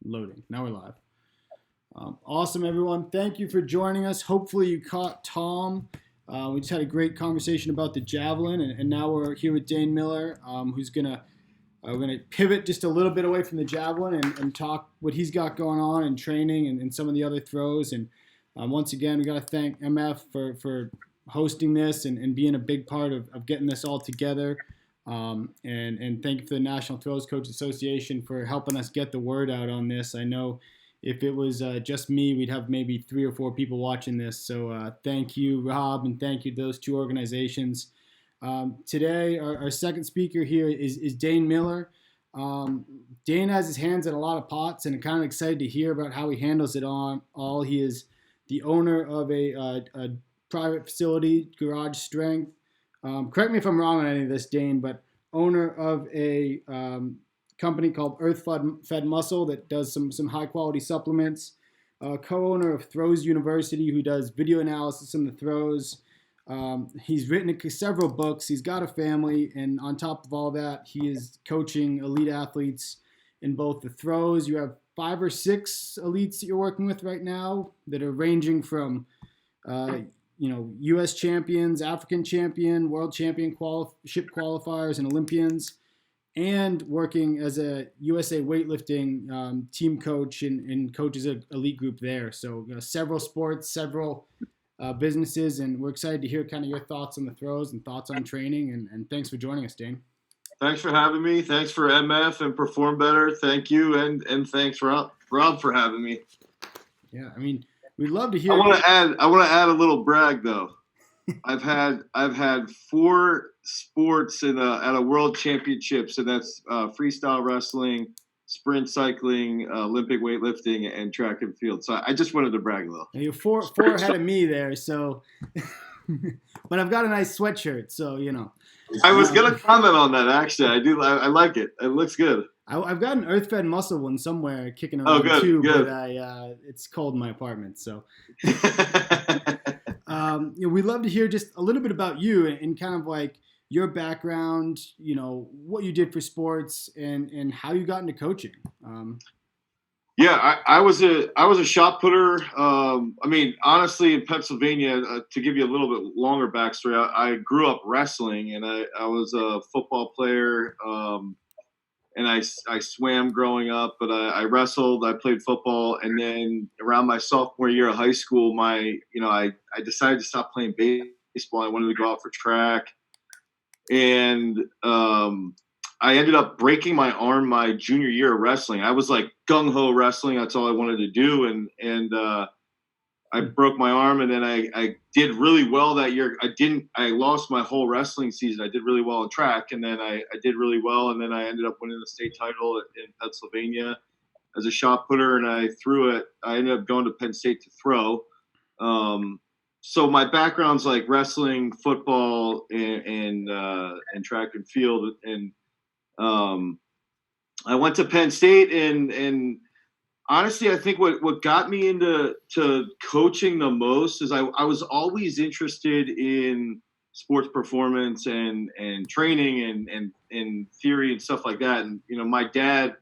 Loading. Now we're live. Awesome, everyone. Thank you for joining us. Hopefully you caught Tom. We just had a great conversation about the javelin, and now we're here with Dane Miller, who's we're gonna pivot just a little bit away from the javelin and talk what he's got going on in training and some of the other throws. And once again, we got to thank MF for hosting this and being a big part of getting this all together. And thank you for the National Throws Coach Association for helping us get the word out on this. I know if it was just me, we'd have maybe 3 or 4 people watching this. So thank you, Rob, and thank you to those 2 organizations. Today, our second speaker here is Dane Miller. Dane has his hands in a lot of pots, and I'm kind of excited to hear about how he handles it all. He is the owner of a private facility, Garage Strength. Correct me if I'm wrong on any of this, Dane, but owner of a company called Earth Fed Muscle that does some high quality supplements. Co-owner of Throws University, who does video analysis on the throws. He's written several books. He's got a family, and on top of all that, he is coaching elite athletes in both the throws. You have 5 or 6 elites that you're working with right now that are ranging from U.S. champions, African champion, world champion ship qualifiers, and Olympians, and working as a USA weightlifting team coach and coaches an elite group there. So several sports, several businesses, and we're excited to hear kind of your thoughts on the throws and thoughts on training. And thanks for joining us, Dane. Thanks for having me. Thanks for MF and Perform Better. Thank you, and thanks Rob for having me. Yeah, I mean, we'd love to hear. I want to add a little brag though. I've had 4 sports at a world championships, and that's freestyle wrestling, sprint cycling, Olympic weightlifting, and track and field. So I just wanted to brag a little. You're 4 ahead of me there, so. But I've got a nice sweatshirt, so you know. I was gonna comment on that actually. I do. I like it. It looks good. I've got an Earth Fed Muscle one somewhere kicking around too, good. But it's cold in my apartment, so. We'd love to hear just a little bit about you and kind of like your background, what you did for sports and how you got into coaching. I was a shot putter. Honestly, in Pennsylvania, to give you a little bit longer backstory, I grew up wrestling, and I was a football player, and I swam growing up, but I wrestled, I played football, and then around my sophomore year of high school, I decided to stop playing baseball. I wanted to go out for track, and I ended up breaking my arm my junior year of wrestling. I was like gung-ho wrestling. That's all I wanted to do. And I broke my arm, and then I did really well that year. I lost my whole wrestling season. I did really well in track, and then I did really well. And then I ended up winning the state title in Pennsylvania as a shot putter, and I threw it. I ended up going to Penn State to throw. So my background's like wrestling, football, and track and field. And I went to Penn State, and honestly, I think what got me into coaching the most is I was always interested in sports performance and training and theory and stuff like that. And my dad,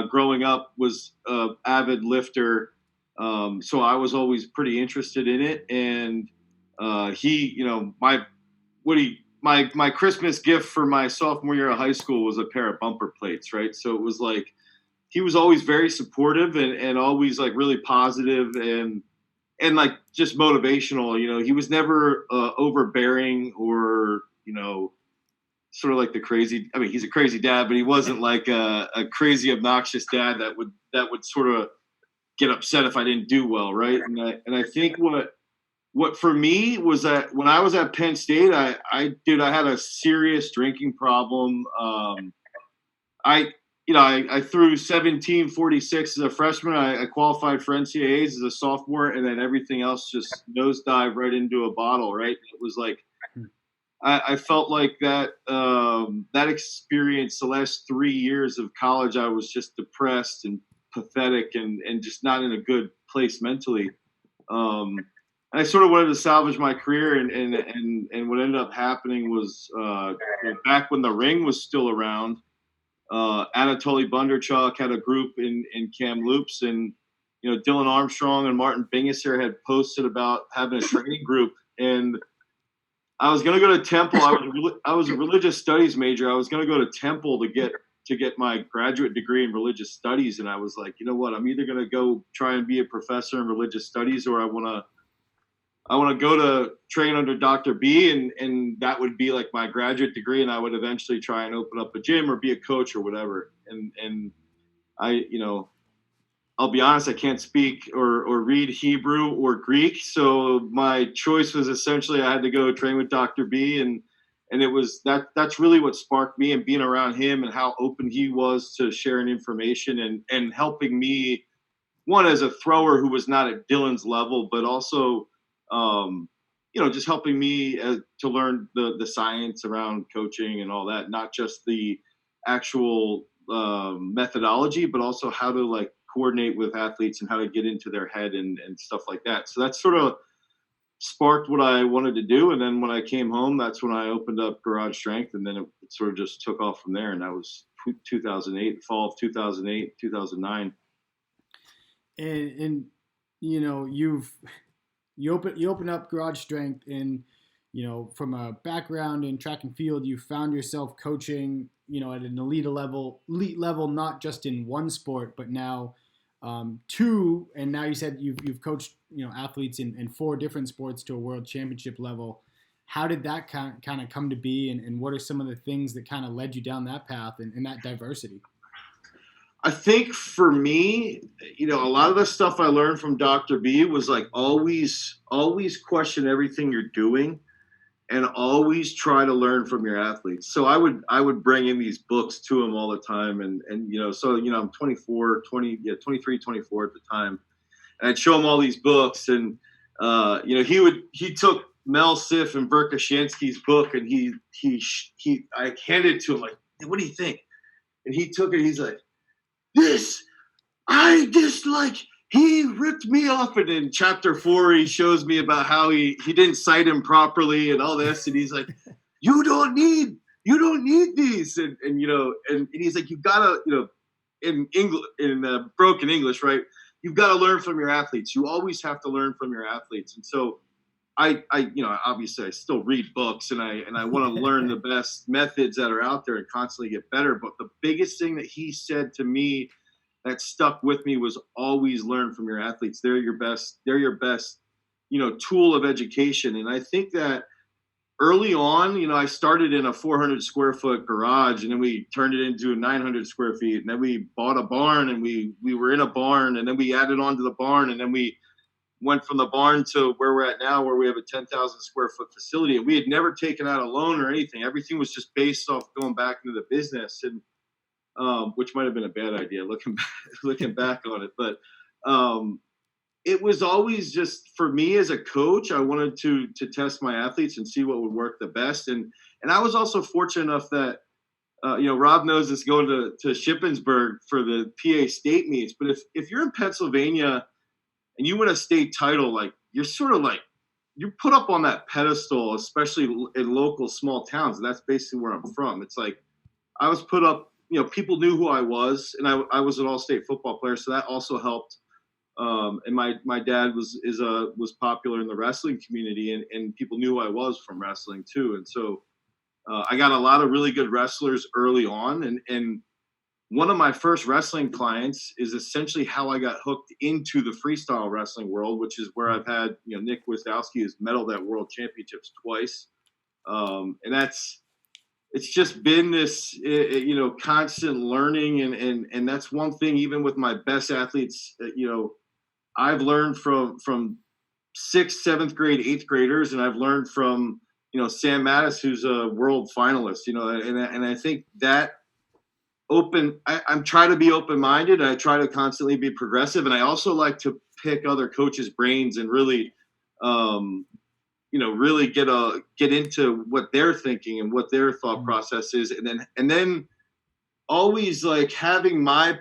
growing up, was an avid lifter, so I was always pretty interested in it. And my Christmas gift for my sophomore year of high school was a pair of bumper plates, right? So it was like he was always very supportive and always like really positive and like just motivational. He was never overbearing or sort of like the crazy. I mean, he's a crazy dad, but he wasn't like a crazy obnoxious dad that would sort of get upset if I didn't do well, right? And I think what for me was that when I was at Penn State, I had a serious drinking problem. I threw 1746 as a freshman. I qualified for NCAAs as a sophomore, and then everything else just nosedived right into a bottle, right? It was like I felt like that experience, the last 3 years of college, I was just depressed and pathetic and just not in a good place mentally. And I sort of wanted to salvage my career, and what ended up happening was back when the ring was still around, Anatoly Bondarchuk had a group in Kamloops, and Dylan Armstrong and Martin Bingisser had posted about having a training group. And I was going to go to Temple. I was a religious studies major. I was going to go to Temple to get my graduate degree in religious studies. And I was like, you know what? I'm either going to go try and be a professor in religious studies, or I want to go to train under Dr. B, and that would be like my graduate degree, and I would eventually try and open up a gym or be a coach or whatever. And I, I'll be honest, I can't speak or read Hebrew or Greek, so my choice was essentially I had to go train with Dr. B, and it was that's really what sparked me, and being around him and how open he was to sharing information and helping me, one, as a thrower who was not at Dylan's level, but also just helping me to learn the science around coaching and all that, not just the actual methodology, but also how to like coordinate with athletes and how to get into their head and stuff like that. So that sort of sparked what I wanted to do. And then when I came home, that's when I opened up Garage Strength, and then it sort of just took off from there. And that was 2008, fall of 2008, 2009. And you open up Garage Strength, and from a background in track and field, you found yourself coaching at an elite level, not just in one sport, but now two. And now you said you've coached athletes in 4 different sports to a world championship level. How did that kind of come to be, and what are some of the things that kind of led you down that path and that diversity? I think for me, a lot of the stuff I learned from Dr. B was like always question everything you're doing, and always try to learn from your athletes. So I would bring in these books to him all the time, and I'm 23, 24 at the time, and I'd show him all these books, and he took Mel Siff and Bert Kashansky's book, and I handed it to him like, hey, what do you think? And he took it. He's like, he ripped me off. And in chapter 4, he shows me about how he didn't cite him properly and all this. And he's like, you don't need these. And he's like, you've got to, in English, in broken English, right? You've got to learn from your athletes. You always have to learn from your athletes. And so I obviously I still read books, and I want to learn the best methods that are out there and constantly get better. But the biggest thing that he said to me that stuck with me was always learn from your athletes. They're your best tool of education. And I think that early on, I started in a 400 square foot garage, and then we turned it into 900 square feet. And then we bought a barn, and we were in a barn, and then we added on to the barn, and then we went from the barn to where we're at now, where we have a 10,000 square foot facility. And we had never taken out a loan or anything. Everything was just based off going back into the business, and which might have been a bad idea looking back on it. But it was always just, for me as a coach, I wanted to test my athletes and see what would work the best. And I was also fortunate enough that, Rob knows this, going to Shippensburg for the PA state meets. But if you're in Pennsylvania and you win a state title, like, you're sort of like, you're put up on that pedestal, especially in local small towns. And that's basically where I'm from. It's like, I was put up, people knew who I was, and I was an all-state football player. So that also helped. And my dad was popular in the wrestling community, and people knew who I was from wrestling too. And so I got a lot of really good wrestlers early on. And one of my first wrestling clients is essentially how I got hooked into the freestyle wrestling world, which is where I've had, Nick Wisdowski has medaled at world championships twice. And it's just been this, constant learning. And that's one thing, even with my best athletes, I've learned from 6th, 7th grade, 8th graders. And I've learned from, Sam Mattis, who's a world finalist, and I think that I'm trying to be open-minded. I try to constantly be progressive. And I also like to pick other coaches' brains and really, really get into what they're thinking and what their thought process is. And then always like having my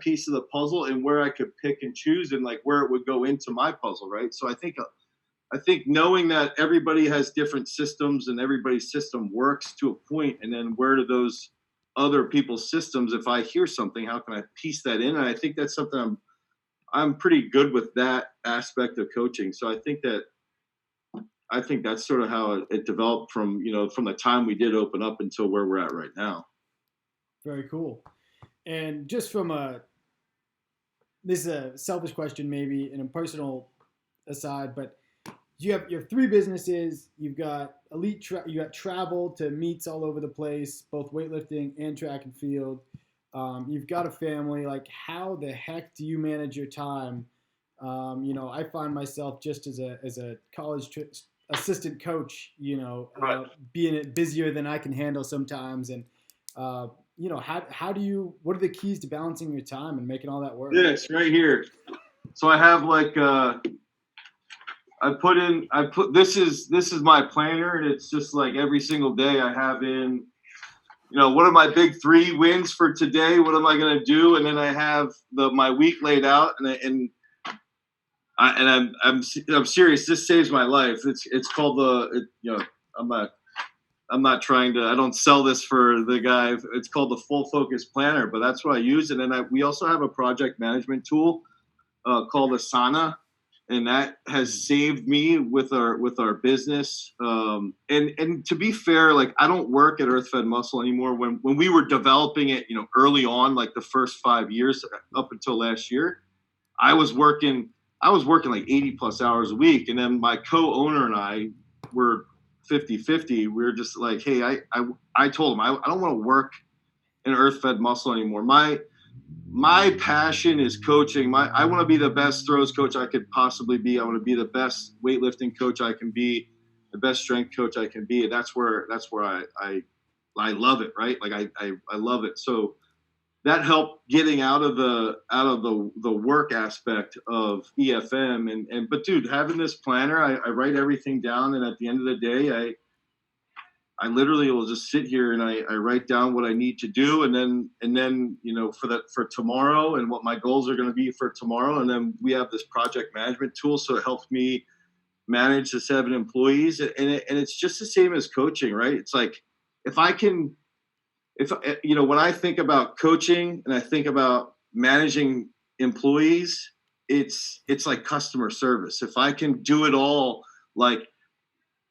piece of the puzzle, and where I could pick and choose, and like where it would go into my puzzle. Right. So I think knowing that everybody has different systems, and everybody's system works to a point, and then where do those other people's systems. If I hear something, how can I piece that in? And I think that's something I'm pretty good with, that aspect of coaching. So I think that's sort of how it developed from, from the time we did open up until where we're at right now. Very cool. And just from this is a selfish question maybe and a personal aside, but you have 3 businesses. You've got you got travel to meets all over the place, both weightlifting and track and field. You've got a family. Like, how the heck do you manage your time? I find myself just as a college assistant coach, Right. being busier than I can handle sometimes. And how do you? What are the keys to balancing your time and making all that work? This right here. So I have like this is my planner, and it's just like every single day I have in, what are my big 3 wins for today? What am I going to do? And then I have my week laid out, and I'm serious. This saves my life. It's called I'm not trying to. I don't sell this for the guy. It's called the Full Focus Planner, but that's what I use. And then we also have a project management tool called Asana, and that has saved me with our business. And to be fair, like, I don't work at Earth Fed Muscle anymore. When we were developing it, early on, like the first 5 years up until last year, I was working like 80 plus hours a week. And then my co-owner and I were 50-50. We were just like, hey, I told him I don't want to work in Earth Fed Muscle anymore. My passion is coaching. I want to be the best throws coach I could possibly be. I want to be the best weightlifting coach I can be, the best strength coach I can be. And that's where I love it, right? Like I love it. So that helped getting out of the work aspect of EFM. But dude, having this planner, I write everything down, and at the end of the day, I literally will just sit here and I write down what I need to do, and then for tomorrow and what my goals are going to be for tomorrow. And then we have this project management tool, so it helps me manage the 7 employees, and it's just the same as coaching, right? It's like, when I think about coaching and I think about managing employees, it's like customer service. If I can do it all, like,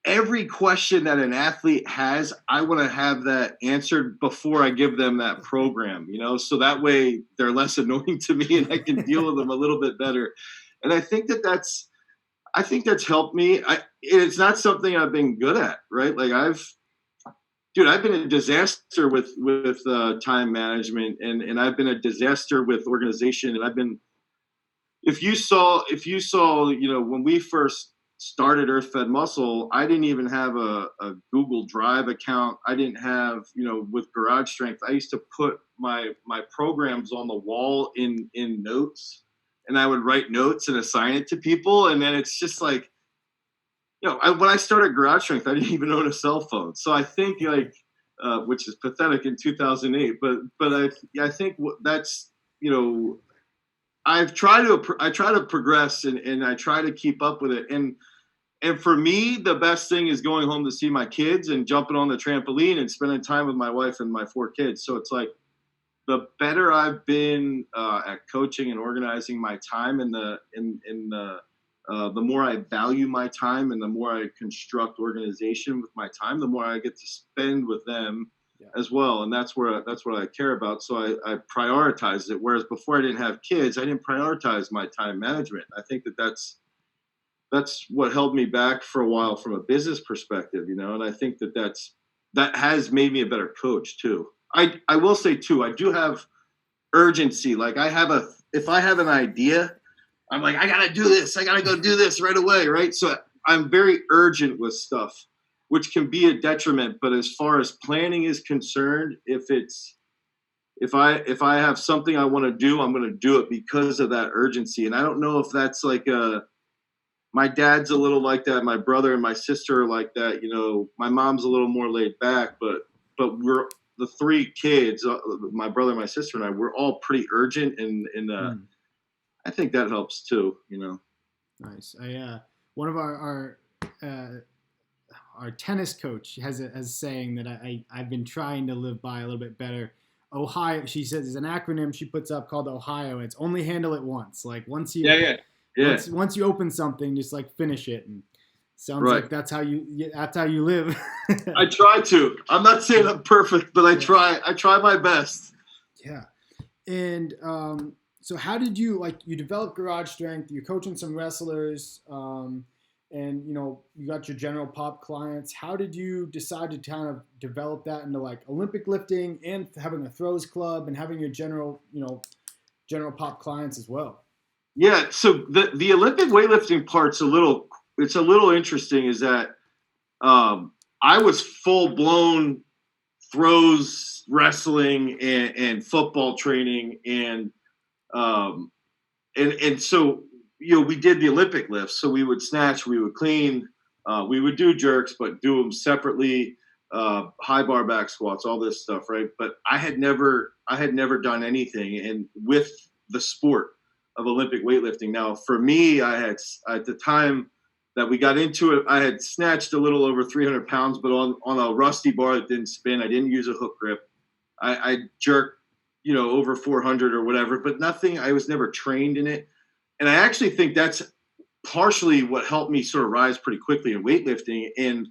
every question that an athlete has, I want to have that answered before I give them that program, so that way they're less annoying to me and I can deal with them a little bit better. And I think that's helped me. It's not something I've been good at, right? Like, I've been a disaster with time management, and I've been a disaster with organization. And if you saw, when we first started Earth Fed Muscle, I didn't even have a Google Drive account. I didn't have, with Garage Strength, I used to put my programs on the wall in notes, and I would write notes and assign it to people. And then it's just like, when I started Garage Strength, I didn't even own a cell phone. So I think, which is pathetic in 2008, but I think that's, I try to progress, and I try to keep up with it. And for me, the best thing is going home to see my kids and jumping on the trampoline and spending time with my wife and my 4 kids. So it's like, the better I've been at coaching and organizing my time, and the more I value my time, and the more I construct organization with my time, the more I get to spend with them as well. And that's what I care about. So I prioritize it. Whereas before I didn't have kids, I didn't prioritize my time management. I think that's what held me back for a while from a business perspective, and I think that has made me a better coach too. I will say too, I do have urgency. Like, if I have an idea, I'm like, I got to do this. I got to go do this right away. Right. So I'm very urgent with stuff, which can be a detriment. But as far as planning is concerned, if I have something I want to do, I'm going to do it because of that urgency. And I don't know if that's like my dad's a little like that. My brother and my sister are like that. My mom's a little more laid back, but we're the 3 kids, my brother, my sister, and I, we're all pretty urgent, and I think that helps too. Nice. One of our our tennis coach has a saying that I've been trying to live by a little bit better. Ohio, she says, is an acronym she puts up called Ohio. It's only handle it once. Like once you once you open something, just like finish it. And sounds Right. like that's how you live. I try to. I'm not saying I'm perfect, but I try. I try my best. Yeah. And so how did you develop garage strength? You're coaching some wrestlers, and you got your general pop clients. How did you decide to kind of develop that into like Olympic lifting and having a throws club and having your general pop clients as well? Yeah. So the Olympic weightlifting part's a little interesting. Is that I was full blown throws, wrestling, and football training, and so we did the Olympic lifts. So we would snatch, we would clean, we would do jerks, but do them separately, high bar back squats, all this stuff, right? But I had never done anything and with the sport of Olympic weightlifting. Now, for me, I had at the time that we got into it, I had snatched a little over 300 pounds, but on a rusty bar that didn't spin. I didn't use a hook grip. I jerked, over 400 or whatever, but nothing. I was never trained in it. And I actually think that's partially what helped me sort of rise pretty quickly in weightlifting. And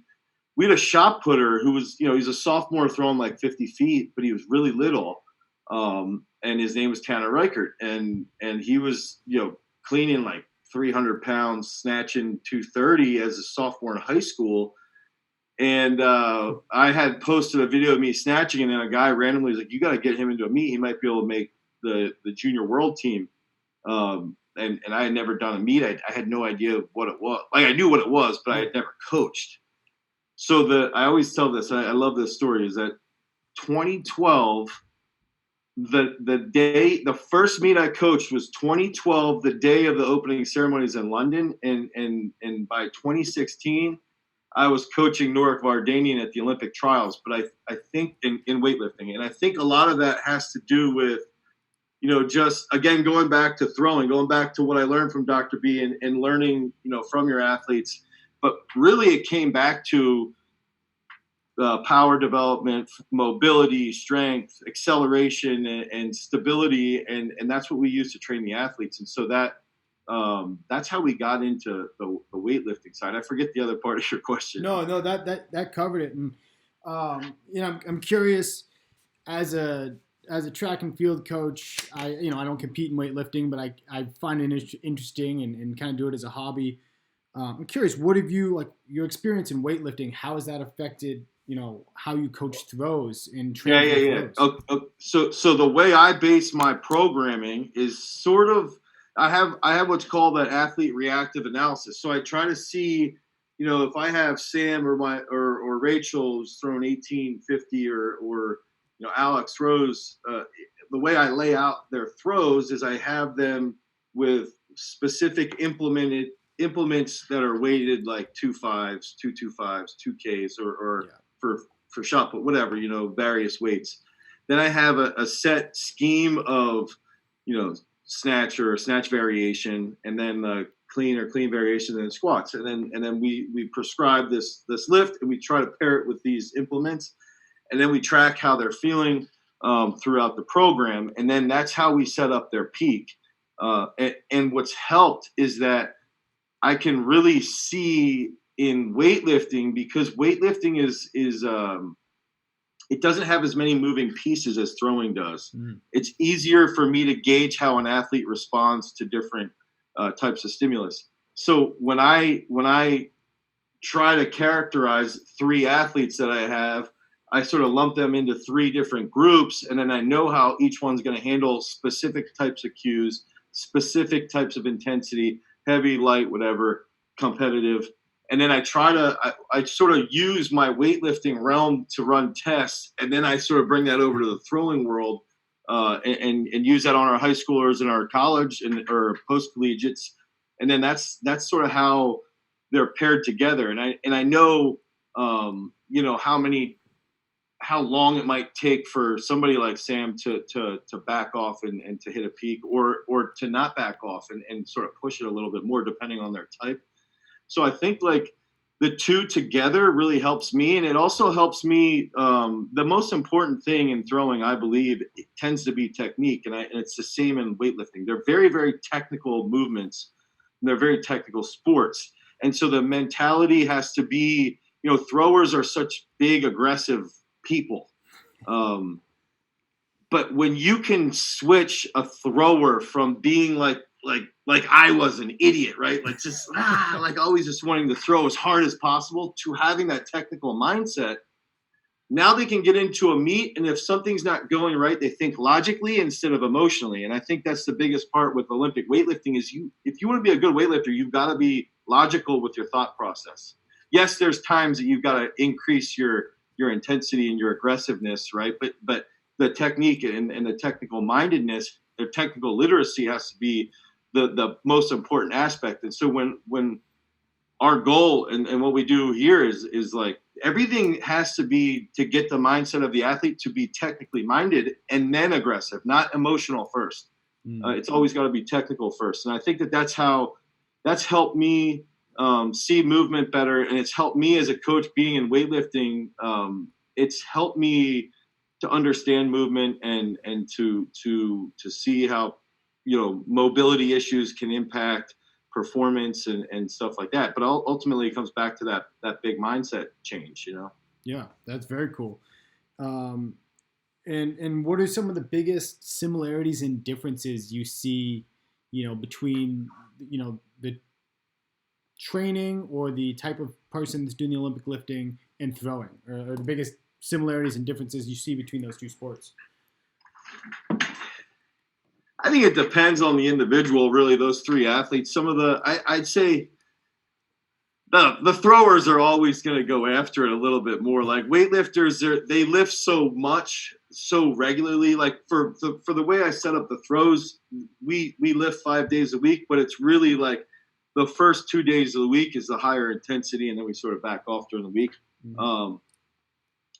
we had a shot putter who was, he's a sophomore throwing like 50 feet, but he was really little. And his name was Tanner Reichert. And he was, cleaning like 300 pounds, snatching 230 as a sophomore in high school. And I had posted a video of me snatching, and then a guy randomly was like, "You got to get him into a meet. He might be able to make the junior world team." And I had never done a meet. I had no idea what it was. Like, I knew what it was, but I had never coached. So I always tell this. I love this story. Is that 2012? The first meet I coached was 2012, the day of the opening ceremonies in London, and by 2016, I was coaching Norik Vardanian at the Olympic trials. But I think in weightlifting, and I think a lot of that has to do with, just again going back to throwing, going back to what I learned from Dr. B and learning, from your athletes. But really, it came back to power development, mobility, strength, acceleration, and stability, and that's what we use to train the athletes. And so that's how we got into the weightlifting side. I forget the other part of your question. No, that covered it. And I'm curious, as a track and field coach, I don't compete in weightlifting, but I find it interesting and kind of do it as a hobby. I'm curious, what have you, your experience in weightlifting, how has that affected how you coach throws and train throws? So the way I base my programming is sort of, I have what's called that athlete reactive analysis. So I try to see, if I have Sam or Rachel's throwing 1850 or Alex throws, the way I lay out their throws is I have them with specific implements that are weighted like 2.5s, 2.25s, 2Ks or for shot put, whatever, various weights. Then I have a set scheme of, snatch or snatch variation, and then the clean variation, and then squats. And then we prescribe this lift, and we try to pair it with these implements. And then we track how they're feeling throughout the program. And then that's how we set up their peak. And what's helped is that I can really see in weightlifting, because weightlifting is it doesn't have as many moving pieces as throwing does. It's easier for me to gauge how an athlete responds to different types of stimulus. So when I try to characterize 3 athletes that I have, I sort of lump them into 3 different groups, and then I know how each one's going to handle specific types of cues, specific types of intensity, heavy, light, whatever, competitive. And then I sort of use my weightlifting realm to run tests, and then I sort of bring that over to the throwing world and use that on our high schoolers and our college or post collegiates, and then that's sort of how they're paired together. And I know how long it might take for somebody like Sam to back off and to hit a peak, or to not back off and sort of push it a little bit more depending on their type. So I think the two together really helps me. And it also helps me. The most important thing in throwing, I believe, it tends to be technique. And it's the same in weightlifting. They're very, very technical movements. And they're very technical sports. And so the mentality has to be, throwers are such big, aggressive people. But when you can switch a thrower from being like I was an idiot, right? Like just like always just wanting to throw as hard as possible, to having that technical mindset. Now they can get into a meet, and if something's not going right, they think logically instead of emotionally. And I think that's the biggest part with Olympic weightlifting is if you want to be a good weightlifter, you've got to be logical with your thought process. Yes, there's times that you've got to increase your intensity and your aggressiveness, right? But the technique and the technical mindedness, the technical literacy has to be the most important aspect. And so when our goal and what we do here is like everything has to be to get the mindset of the athlete to be technically minded and then aggressive, not emotional first. It's always got to be technical first. And I think that's helped me see movement better. And it's helped me as a coach being in weightlifting. It's helped me to understand movement and to see how, mobility issues can impact performance and stuff like that. But ultimately it comes back to that big mindset change, Yeah, that's very cool. And what are some of the biggest similarities and differences you see, between, the training or the type of person that's doing the Olympic lifting and throwing, or the biggest similarities and differences you see between those two sports? I think it depends on the individual, really, those three athletes. Some of I'd say the throwers are always going to go after it a little bit more. Like weightlifters, they lift so much, so regularly. Like for the way I set up the throws, we lift 5 days a week, but it's really like the first 2 days of the week is the higher intensity, and then we sort of back off during the week. Mm-hmm.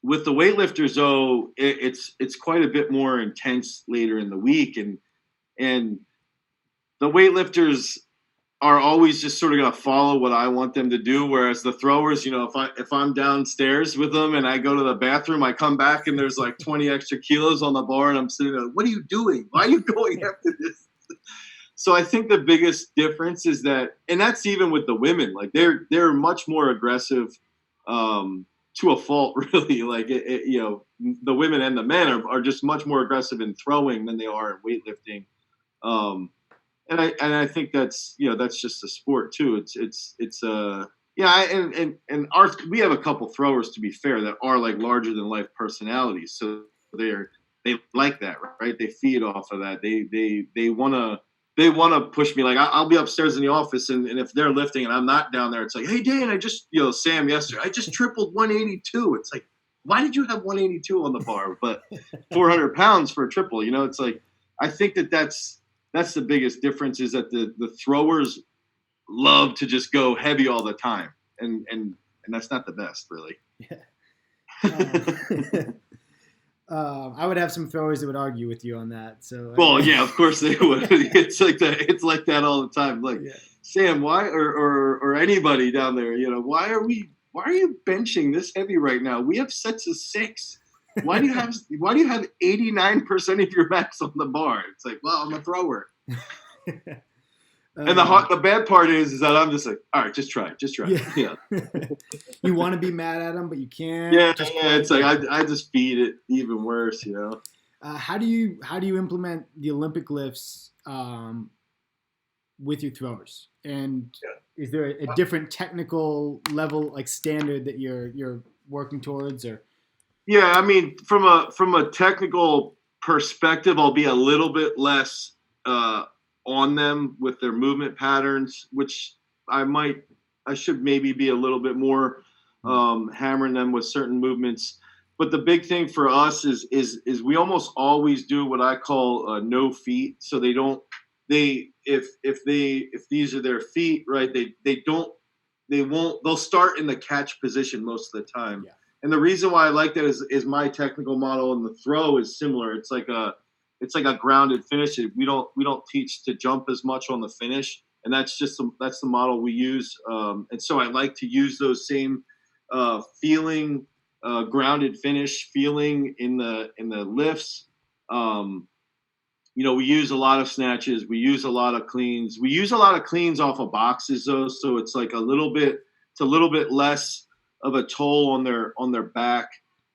With the weightlifters, though, it's quite a bit more intense later in the week, and the weightlifters are always just sort of going to follow what I want them to do. Whereas the throwers, if I'm downstairs with them and I go to the bathroom, I come back and there's like 20 extra kilos on the bar and I'm sitting there, what are you doing? Why are you going after this? So I think the biggest difference is that, and that's even with the women, like they're much more aggressive, to a fault, really. Like, the women and the men are just much more aggressive in throwing than they are in weightlifting. And I think that's just the sport too. We have a couple throwers, to be fair, that are like larger than life personalities. So they like that, right? They feed off of that. They want to push me. Like I'll be upstairs in the office and if they're lifting and I'm not down there, it's like, hey Dane, I just, Sam yesterday, I just tripled 182. It's like, why did you have 182 on the bar, but 400 pounds for a triple? It's like, I think that's the biggest difference is that the throwers love to just go heavy all the time. And that's not the best, really. Yeah. I would have some throwers that would argue with you on that. So, yeah, of course they would. It's like that. It's like that all the time. Like, yeah. Sam, why, or anybody down there, why are you benching this heavy right now? We have sets of 6. Why do you have 89% of your max on the bar? It's like, well, I'm a thrower. And the bad part is that I'm just like, all right, just try. Yeah. You want to be mad at them, but you can't. Yeah. It's like I just feed it even worse, How do you implement the Olympic lifts with your throwers? And is there a different technical level, like standard, that you're working towards, or? Yeah, I mean, from a technical perspective, I'll be a little bit less on them with their movement patterns, which I should maybe be a little bit more hammering them with certain movements. But the big thing for us is we almost always do what I call no feet. So if these are their feet, right, they'll start in the catch position most of the time. Yeah. And the reason why I like that is my technical model, and the throw is similar. It's like a grounded finish. We don't teach to jump as much on the finish. and that's the model we use. And so I like to use those same feeling, grounded finish feeling in the lifts. We use a lot of snatches. We use a lot of cleans. We use a lot of cleans off of boxes though, so it's like a little bit less of a toll on their back.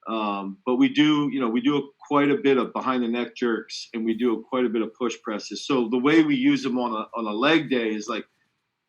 But we do quite a bit of behind the neck jerks, and we do quite a bit of push presses. So the way we use them on a leg day is like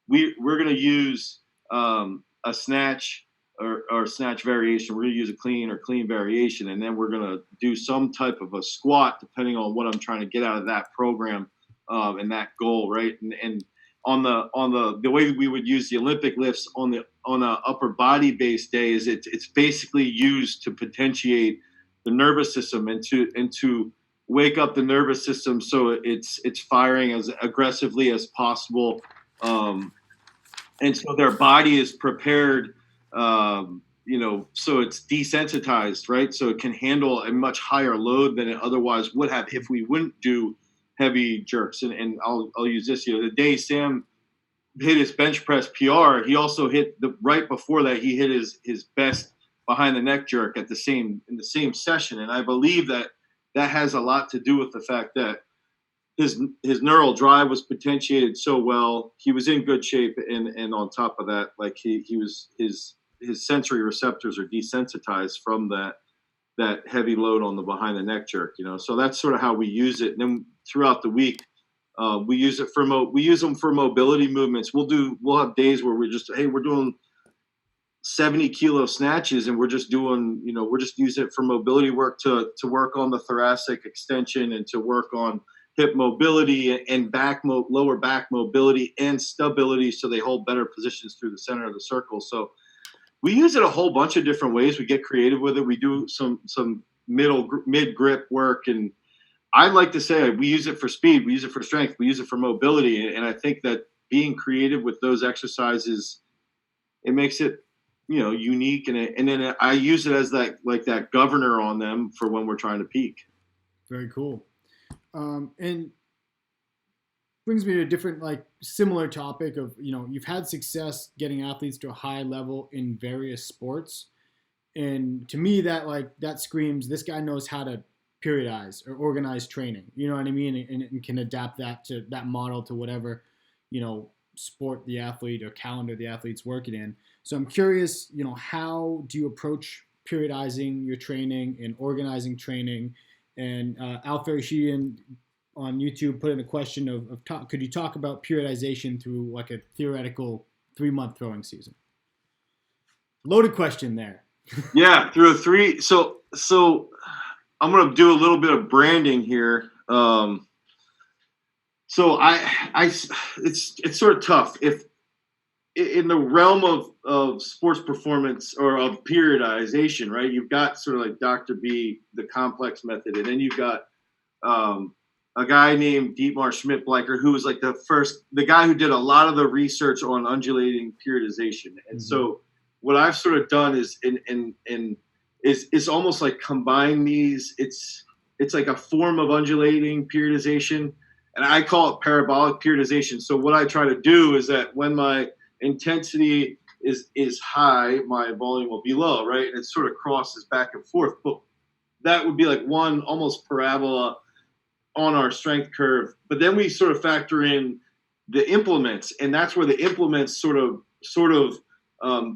we're going to use a snatch or snatch variation. We're going to use a clean or clean variation, and then we're going to do some type of a squat depending on what I'm trying to get out of that program and that goal, right? And on the way we would use the Olympic lifts on a upper body based day is it's basically used to potentiate the nervous system and to wake up the nervous system so it's firing as aggressively as possible, and so their body is prepared, so it's desensitized, right? So it can handle a much higher load than it otherwise would have if we wouldn't do heavy jerks. And I'll use this, the day Sam hit his bench press PR, he also hit right before that, he hit his best behind the neck jerk in the same session. And I believe that has a lot to do with the fact that his neural drive was potentiated so well. He was in good shape, and on top of that, like his sensory receptors are desensitized from that heavy load on the behind the neck jerk. So that's sort of how we use it. And then throughout the week, we use them for mobility movements. We'll have days where we're doing 70 kilo snatches, and we're just using it for mobility work to work on the thoracic extension and to work on hip mobility and lower back mobility and stability, so they hold better positions through the center of the circle. So we use it a whole bunch of different ways. We get creative with it. We do some mid grip work, and I'd like to say we use it for speed, we use it for strength, we use it for mobility. And I think that being creative with those exercises, it makes it, unique. And then I use it as that governor on them for when we're trying to peak. Very cool. And brings me to a different, similar topic of, you've had success getting athletes to a high level in various sports. And to me, that screams, this guy knows how to periodize or organize training. You know what I mean? And can adapt that model to whatever, sport the athlete or calendar the athlete's working in. So I'm curious, how do you approach periodizing your training and organizing training? And Al Farishian on YouTube put in a question of could you talk about periodization through a theoretical 3-month throwing season? Loaded question there. Yeah, through a 3. So I'm going to do a little bit of branding here. So it's sort of tough if in the realm of sports performance or of periodization, right? You've got sort of like Dr. B, the complex method, and then you've got a guy named Dietmar Schmidt-Bleicher, who was like the guy who did a lot of the research on undulating periodization. And so what I've sort of done is is almost like combine these. It's like a form of undulating periodization, and I call it parabolic periodization. So what I try to do is that when my intensity is high, my volume will be low, right? And it sort of crosses back and forth. But that would be like one almost parabola on our strength curve. But then we sort of factor in the implements, and that's where the implements sort of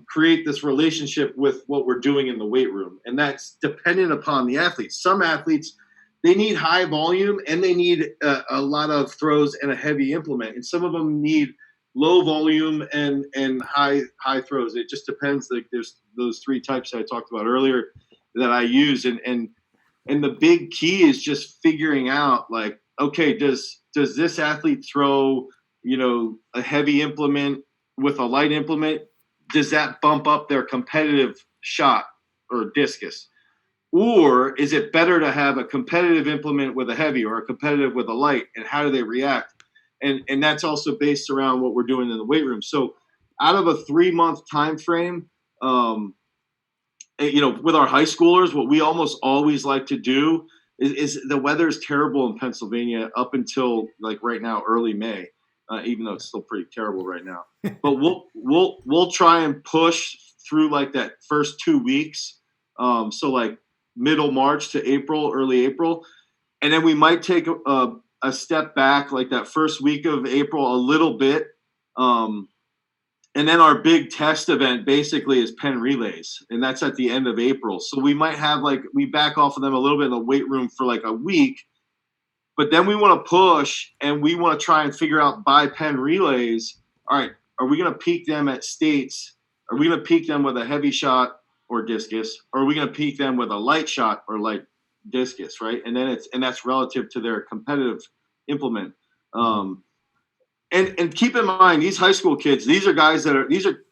create this relationship with what we're doing in the weight room. And that's dependent upon the athletes. Some athletes, they need high volume and they need a lot of throws and a heavy implement. And some of them need low volume and high throws. It just depends. Like there's those 3 types that I talked about earlier that I use. And the big key is just figuring out like, okay, does this athlete throw, a heavy implement with a light implement? Does that bump up their competitive shot or discus? Or is it better to have a competitive implement with a heavy or a competitive with a light? And how do they react? And that's also based around what we're doing in the weight room. So out of a 3-month time frame, with our high schoolers, what we almost always like to do is the weather is terrible in Pennsylvania up until like right now, early May. even though it's still pretty terrible right now. But we'll try and push through like that first 2 weeks. So like middle March to April, early April. And then we might take a step back like that first week of April a little bit. And then our big test event basically is Penn relays, and that's at the end of April. So we might have we back off of them a little bit in the weight room for like a week, but then we want to push and we want to try and figure out by Penn relays. All right, are we going to peak them at states? Are we going to peak them with a heavy shot or discus? Or are we going to peak them with a light shot or light discus, right? And then that's relative to their competitive implement. And keep in mind, these high school kids, these are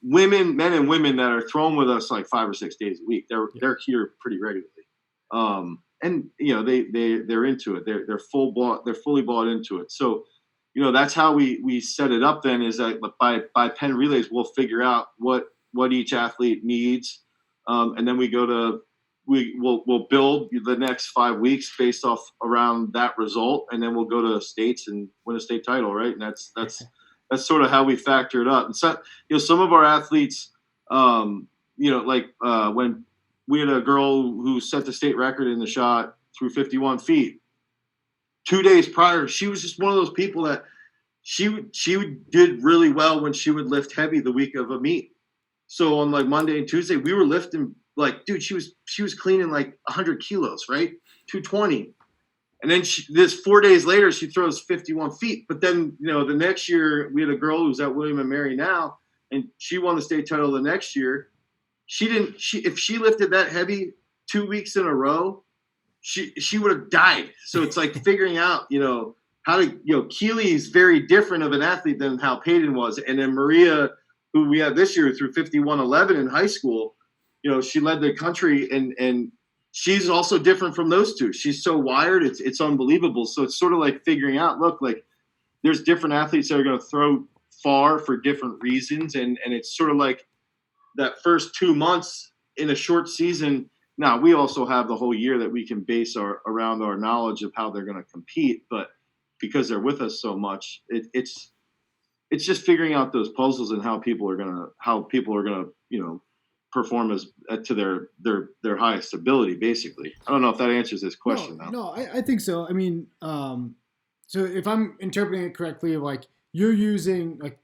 men and women that are thrown with us like 5 or 6 days a week. They're here pretty regularly. And you know, they're into it. They're fully bought into it. So, you know, that's how we set it up then, is that by Penn relays, we'll figure out what each athlete needs. And then we'll build the next 5 weeks based off around that result, and then we'll go to states and win a state title, right? And that's sort of how we factor it up. And so, you know, some of our athletes, you know, when we had a girl who set the state record in the shot through 51 feet, 2 days prior, she was just one of those people that she did really well when she would lift heavy the week of a meet. So on like Monday and Tuesday, we were lifting. Like, dude, she was cleaning like 100 kilos, right? 220. And then this 4 days later, she throws 51 feet. But then, you know, the next year we had a girl who's at William and Mary now, and she won the state title the next year. If she lifted that heavy 2 weeks in a row, she would have died. So it's like figuring out, you know, how to, you know, Keely is very different of an athlete than how Peyton was. And then Maria, who we have this year through 51.11 in high school, you know, she led the country, and she's also different from those two. She's so wired, it's unbelievable. So it's sort of like figuring out, look, like there's different athletes that are going to throw far for different reasons, and it's sort of like that first 2 months in a short season. Now we also have the whole year that we can base around our knowledge of how they're going to compete, but because they're with us so much, it's just figuring out those puzzles and how people are gonna you know, perform to their highest ability, basically. I don't know if that answers this question. No, I think so. I mean, so if I'm interpreting it correctly, like you're using, like,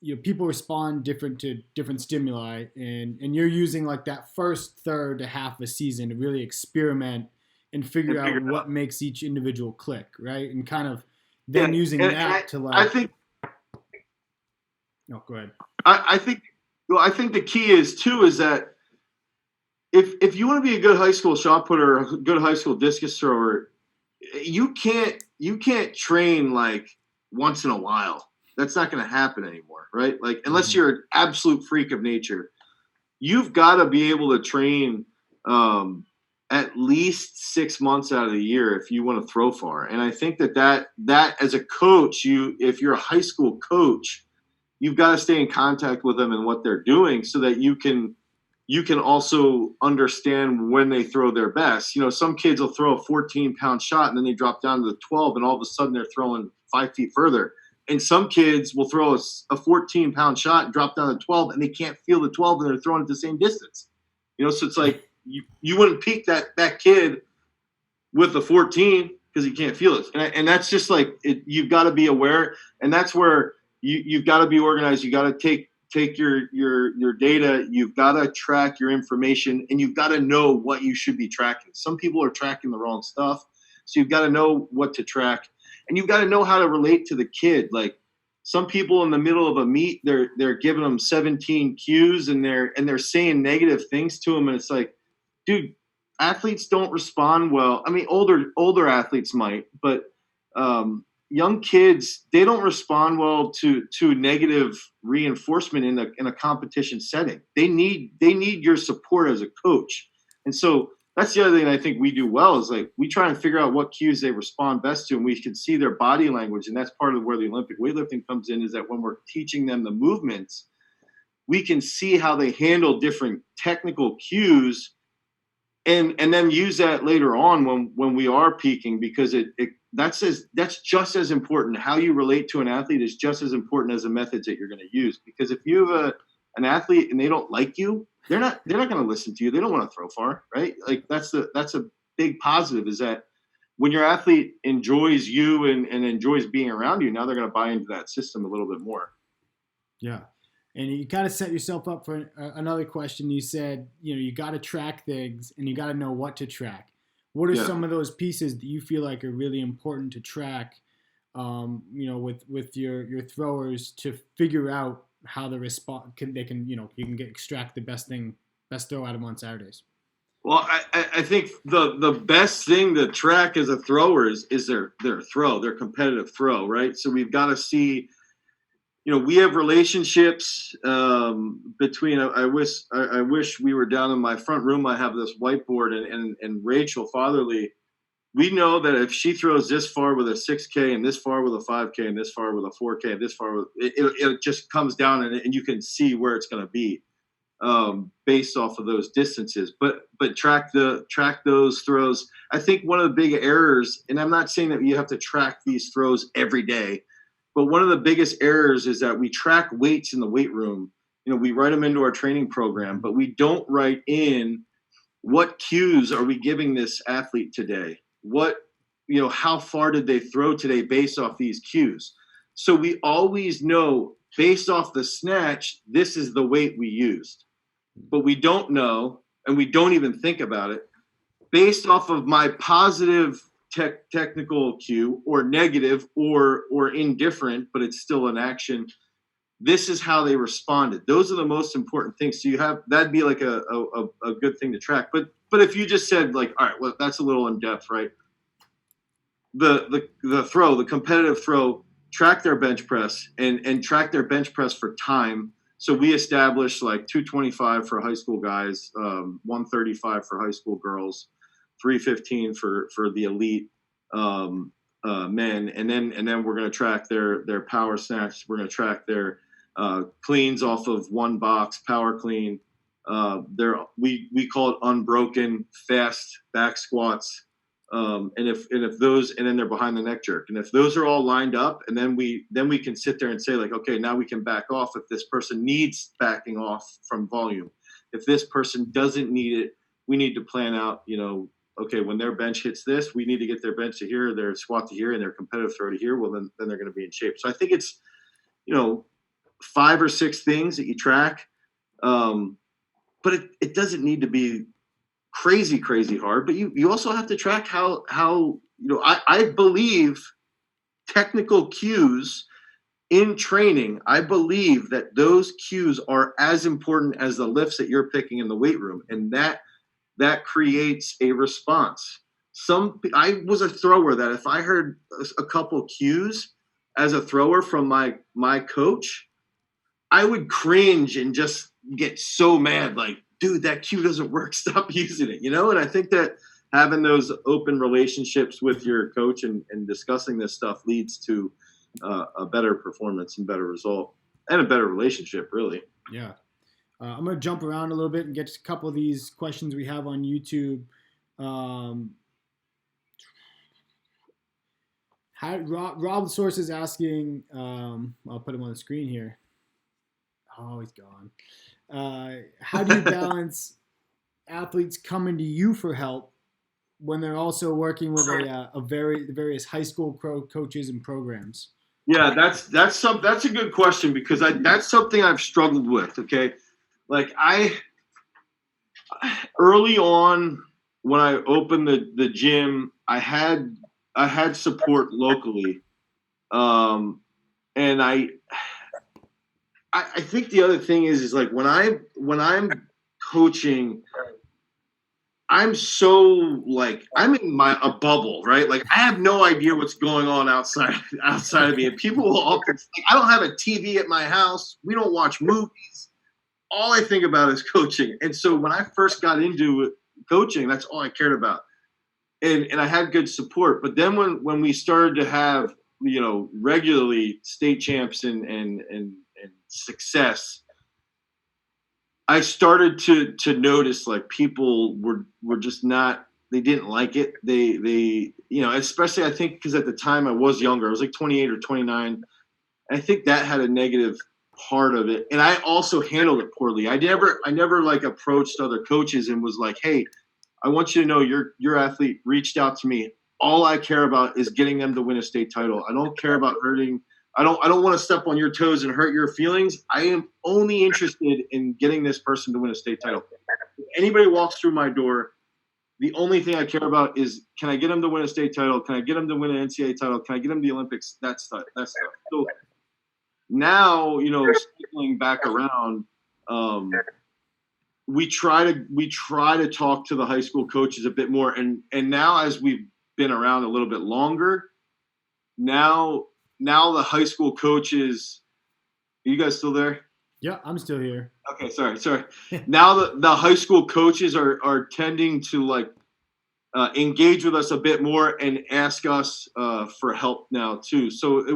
you know, people respond different to different stimuli, and you're using like that first third to half a season to really experiment and figure out what makes each individual click, right? And kind of then using that to like. I think. No, go ahead. I think the key is that if you want to be a good high school shot putter, a good high school discus thrower, you can't train like once in a while. That's not going to happen anymore, right? Like, unless you're an absolute freak of nature, you've got to be able to train at least 6 months out of the year if you want to throw far. And I think that as a coach, if you're a high school coach, you've got to stay in contact with them and what they're doing, so that you can also understand when they throw their best. You know, some kids will throw a 14-pound shot and then they drop down to the 12, and all of a sudden they're throwing 5 feet further. And some kids will throw a 14-pound shot and drop down to 12, and they can't feel the 12, and they're throwing at the same distance. You know, so it's like you wouldn't peak that kid with a 14 because he can't feel it. And that's just like you've got to be aware, and that's where you've got to be organized. You got to take your data. You've got to track your information, and you've got to know what you should be tracking. Some people are tracking the wrong stuff, so you've got to know what to track, and you've got to know how to relate to the kid. Like, some people in the middle of a meet, they're giving them 17 cues, and they're saying negative things to them, and it's like, dude, athletes don't respond well. I mean, older athletes might, but young kids, they don't respond well to negative reinforcement in a competition setting. They need your support as a coach. And so that's the other thing I think we do well, is like we try and figure out what cues they respond best to, and we can see their body language. And that's part of where the Olympic weightlifting comes in, is that when we're teaching them the movements, we can see how they handle different technical cues, and then use that later on when we are peaking, because it that's just as important. How you relate to an athlete is just as important as the methods that you're going to use. Because if you have an athlete and they don't like you, they're not going to listen to you. They don't want to throw far, right? Like that's a big positive, is that when your athlete enjoys you and enjoys being around you, now they're going to buy into that system a little bit more. Yeah. And you kind of set yourself up for another question. You said, you got to track things and you got to know what to track. What are some of those pieces that you feel like are really important to track, with your throwers to figure out how the response you can extract the best throw out of them on Saturdays? Well, I think the best thing to track as a thrower is their throw, their competitive throw, right? So we've got to see, we have relationships between. I wish we were down in my front room. I have this whiteboard, and Rachel Fatherly. We know that if she throws this far with a 6K and this far with a 5K and this far with a 4K and this far with it just comes down and you can see where it's going to be. Based off of those distances, but track those throws. I think one of the big errors, and I'm not saying that you have to track these throws every day, but one of the biggest errors is that we track weights in the weight room. We write them into our training program, but we don't write in what cues are we giving this athlete today? What, how far did they throw today based off these cues? So we always know based off the snatch, this is the weight we used. But we don't know, and we don't even think about it, based off of my positive technical cue or negative or indifferent, but it's still an action. This is how they responded. Those are the most important things. So that'd be like a good thing to track. But if you just said like, all right, well, that's a little in depth, right? The throw, the competitive throw, track their bench press and track their bench press for time. So we established like 225 for high school guys, 135 for high school girls, 315 for the elite men, and then we're going to track their power snatch. We're going to track their cleans off of one box, power clean. We call it unbroken fast back squats. And if those, and then they're behind the neck jerk, and if those are all lined up, and then we can sit there and say like, okay, now we can back off if this person needs backing off from volume. If this person doesn't need it, we need to plan out, okay, when their bench hits this, we need to get their bench to here, their squat to here, and their competitive throw to here. Well, then they're going to be in shape. So I think it's, 5 or 6 things that you track, but it doesn't need to be crazy hard, but you also have to track how I believe technical cues in training. I believe that those cues are as important as the lifts that you're picking in the weight room, and that creates a response. I was a thrower that if I heard a couple cues as a thrower from my coach, I would cringe and just get so mad, like, dude, that cue doesn't work. Stop using it, And I think that having those open relationships with your coach and discussing this stuff leads to a better performance and better result and a better relationship, really. Yeah. I'm going to jump around a little bit and get to a couple of these questions we have on YouTube. Rob the Source is asking, I'll put him on the screen here. Oh, he's gone. How do you balance athletes coming to you for help when they're also working with the various high school coaches and programs? Yeah, that's a good question, because that's something I've struggled with. Okay, like early on when I opened the gym, I had support locally, and I think the other thing is like when I'm coaching, I'm so like I'm in a bubble, right? Like I have no idea what's going on outside of me, and people will often think, I don't have a TV at my house. We don't watch movies. All I think about is coaching. And so when I first got into coaching, that's all I cared about, and I had good support. But then when we started to have regularly state champs and success, I started to notice like people were just not, They didn't like it. They especially I think because at the time I was younger. I was like 28 or 29. I think that had a negative part of it. And I also handled it poorly. I never like approached other coaches and was like, hey, I want you to know your athlete reached out to me. All I care about is getting them to win a state title. I don't care about hurting. I don't want to step on your toes and hurt your feelings. I am only interested in getting this person to win a state title. If anybody walks through my door, the only thing I care about is, can I get them to win a state title? Can I get them to win an NCAA title? Can I get them to the Olympics? That stuff. So now, circling back around, we try to talk to the high school coaches a bit more. And now, as we've been around a little bit longer, now the high school coaches, are you guys still there? Yeah, I'm still here. Okay, sorry. Now the high school coaches are tending to engage with us a bit more and ask us for help now too. So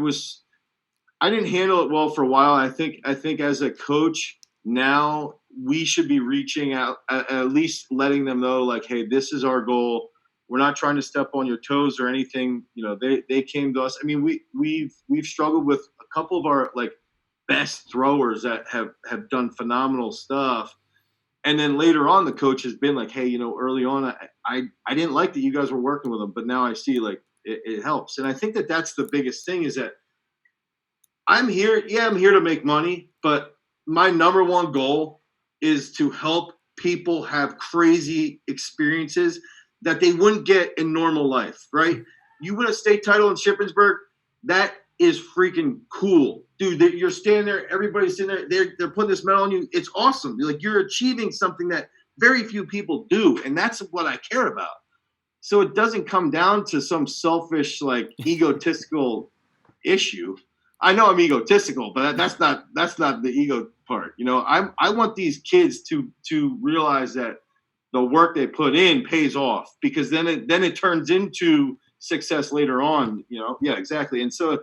I didn't handle it well for a while. I think as a coach now we should be reaching out, at least letting them know like, hey, this is our goal. We're not trying to step on your toes or anything. They came to us. I mean, we've struggled with a couple of our best throwers that have done phenomenal stuff. And then later on, the coach has been like, hey, early on, I didn't like that you guys were working with them, but now I see it helps. And I think that's the biggest thing is that I'm here to make money, but my number one goal is to help people have crazy experiences that they wouldn't get in normal life, right? You win a state title in Shippensburg, that is freaking cool. Dude, you're standing there, everybody's sitting there, they're putting this medal on you. It's awesome. You're achieving something that very few people do, and that's what I care about. So it doesn't come down to some selfish, egotistical issue. I know I'm egotistical, but that's not the ego part. I want these kids to realize that the work they put in pays off, because then it turns into success later on. Yeah, exactly. And so,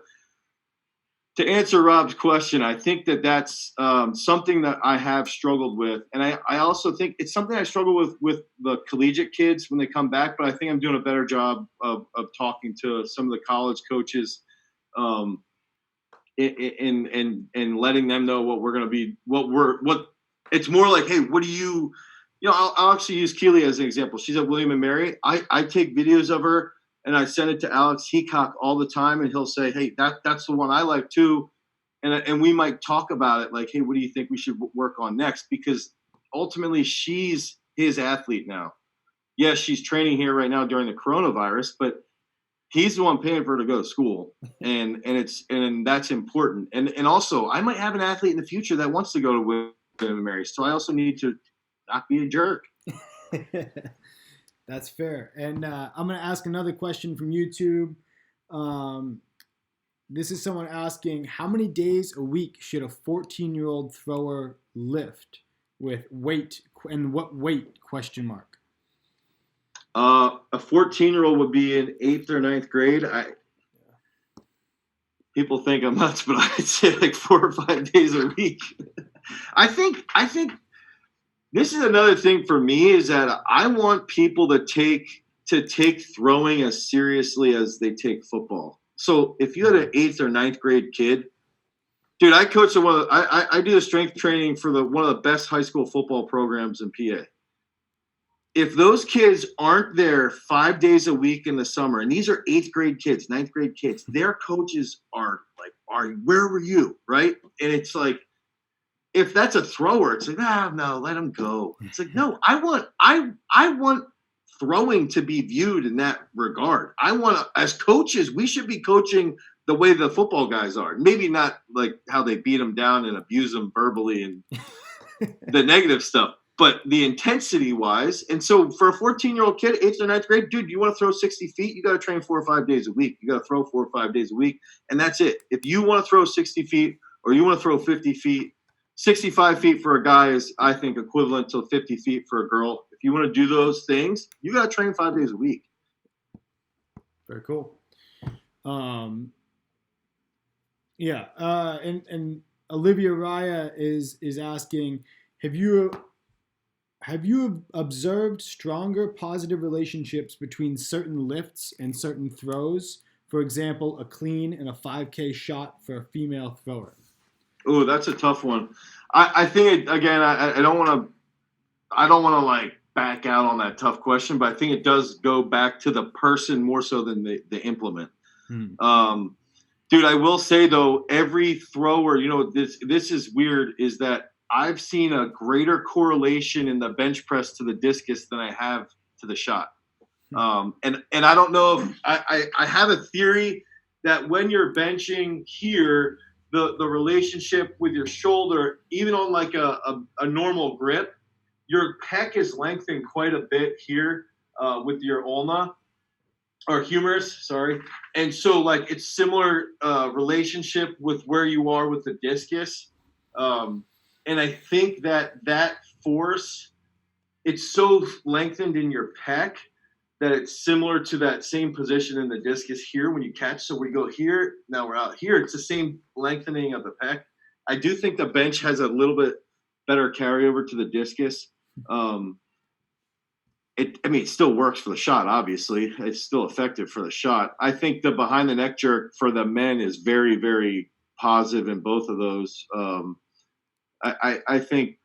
to answer Rob's question, I think that's something that I have struggled with. And I also think it's something I struggle with the collegiate kids when they come back, but I think I'm doing a better job of talking to some of the college coaches and letting them know what we're going to be, what it's more like, hey, what do you, I'll actually use Keely as an example. She's at William & Mary. I take videos of her and I send it to Alex Heacock all the time, and he'll say, hey, that's the one I like too. And we might talk about it like, hey, what do you think we should work on next? Because ultimately she's his athlete now. Yes, she's training here right now during the coronavirus, but he's the one paying for her to go to school. And that's important. And also I might have an athlete in the future that wants to go to William & Mary. So I also need to not be a jerk. That's fair. And I'm going to ask another question from YouTube. This is someone asking, how many days a week should a 14-year-old thrower lift with weight, and what weight, question mark? A 14-year-old would be in 8th or 9th grade. People think I'm nuts, but I'd say 4 or 5 days a week. I think this is another thing for me, is that I want people to take throwing as seriously as they take football. So if you had an 8th or 9th grade kid, dude, I coach I do the strength training for one of the best high school football programs in PA. If those kids aren't there 5 days a week in the summer, and these are 8th grade kids, 9th grade kids, their coaches are where were you, right? And it's like, if that's a thrower, it's like, no, let him go. It's like, no, I want throwing to be viewed in that regard. As coaches, we should be coaching the way the football guys are. Maybe not like how they beat them down and abuse them verbally and the negative stuff, but the intensity wise. And so for a 14-year-old kid, 8th or 9th grade, dude, you want to throw 60 feet, you got to train 4 or 5 days a week. You got to throw 4 or 5 days a week. And that's it. If you want to throw 60 feet or you want to throw 50 feet, 65 feet for a guy is, I think, equivalent to 50 feet for a girl. If you want to do those things, you got to train 5 days a week. Very cool. Yeah. And Olivia Raya is asking, have you observed stronger positive relationships between certain lifts and certain throws? For example, a clean and a 5K shot for a female thrower. Oh, that's a tough one. I think again. I don't want to. I don't want to like back out on that tough question, but I think it does go back to the person more so than the implement. Dude, I will say though, every thrower, this is weird, is that I've seen a greater correlation in the bench press to the discus than I have to the shot. And I don't know if I have a theory that when you're benching here, the relationship with your shoulder, even on like a normal grip, your pec is lengthened quite a bit here with your ulna or humerus, sorry. And so like it's similar relationship with where you are with the discus. And I think that force, it's so lengthened in your pec that it's similar to that same position in the discus here when you catch. So we go here, now we're out here. It's the same lengthening of the pec. I do think the bench has a little bit better carryover to the discus. It still works for the shot, obviously. It's still effective for the shot. I think the behind the neck jerk for the men is very, very positive in both of those. I think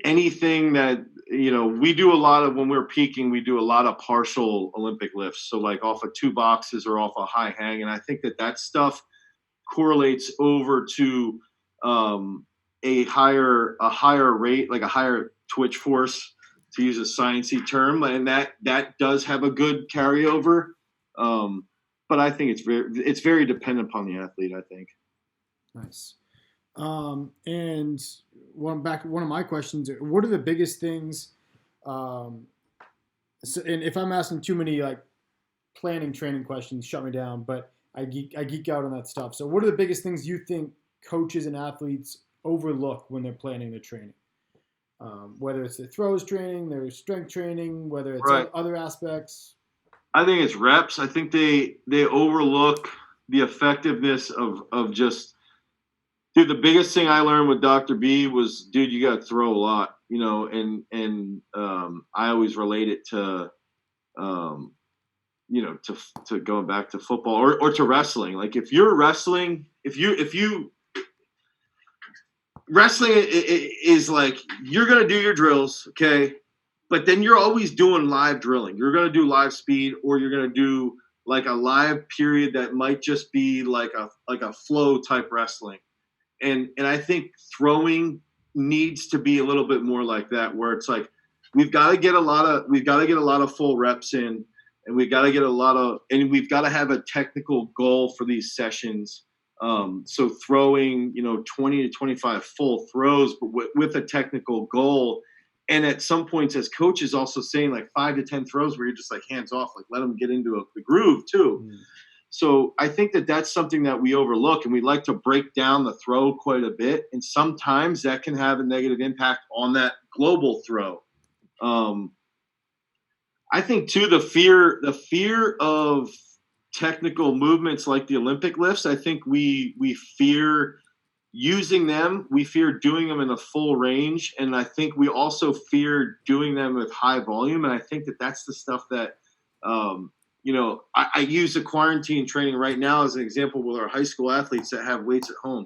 anything that, we do a lot of, when we're peaking, we do a lot of partial Olympic lifts. So like off of 2 boxes or off a high hang. And I think that stuff correlates over to a higher rate, like a higher twitch force, to use a sciencey term. And that does have a good carryover. But I think it's very dependent upon the athlete, I think. Nice. And one of my questions, what are the biggest things, and if I'm asking too many like planning training questions, shut me down, but I geek out on that stuff. So what are the biggest things you think coaches and athletes overlook when they're planning their training? Whether it's their throws training, their strength training, whether it's other aspects. I think it's reps. I think they overlook the effectiveness of just, dude, the biggest thing I learned with Dr. B was, dude, you got to throw a lot, and I always relate it to, to going back to football or to wrestling. Like if you're wrestling, wrestling is like, you're going to do your drills. Okay. But then you're always doing live drilling. You're going to do live speed, or you're going to do like a live period that might just be like a flow type wrestling. And I think throwing needs to be a little bit more like that, where it's like we've got to get a lot of full reps in, and we've got to have a technical goal for these sessions. So throwing, 20 to 25 full throws, but with a technical goal. And at some points as coaches also saying like 5 to 10 throws where you're just like hands off, like let them get into the groove too. So I think that's something that we overlook, and we like to break down the throw quite a bit. And sometimes that can have a negative impact on that global throw. I think too, the fear of technical movements like the Olympic lifts. I think we fear using them. We fear doing them in a full range. And I think we also fear doing them with high volume. And I think that's the stuff that, I use the quarantine training right now as an example with our high school athletes that have weights at home.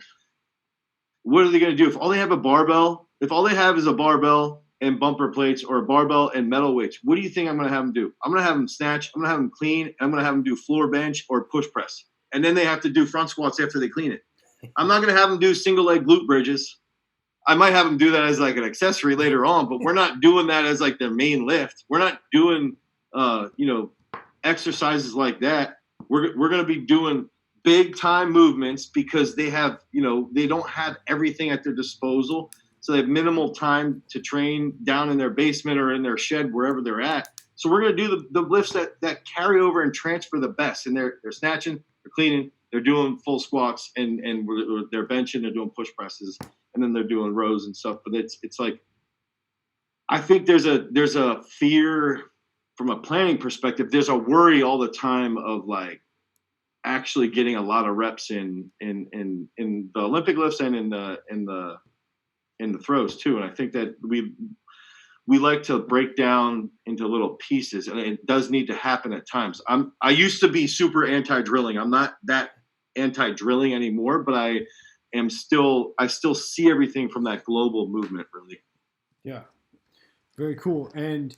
What are they going to do? If all they have is a barbell and bumper plates, or a barbell and metal weights, what do you think I'm going to have them do? I'm going to have them snatch, I'm going to have them clean, and I'm going to have them do floor bench or push press. And then they have to do front squats after they clean it. I'm not going to have them do single leg glute bridges. I might have them do that as like an accessory later on, but we're not doing that as like their main lift. We're not doing, exercises like that. We're going to be doing big time movements because they have, they don't have everything at their disposal. So they have minimal time to train down in their basement or in their shed, wherever they're at. So we're going to do the lifts that carry over and transfer the best. And they're snatching, they're cleaning, they're doing full squats, and they're benching, they're doing push presses, and then they're doing rows and stuff. But it's like, I think there's a fear from a planning perspective. There's a worry all the time of like actually getting a lot of reps in the Olympic lifts and in the throws too. And I think that we like to break down into little pieces, and it does need to happen at times. I used to be super anti-drilling. I'm not that anti-drilling anymore, but I still see everything from that global movement, really. Yeah. Very cool. And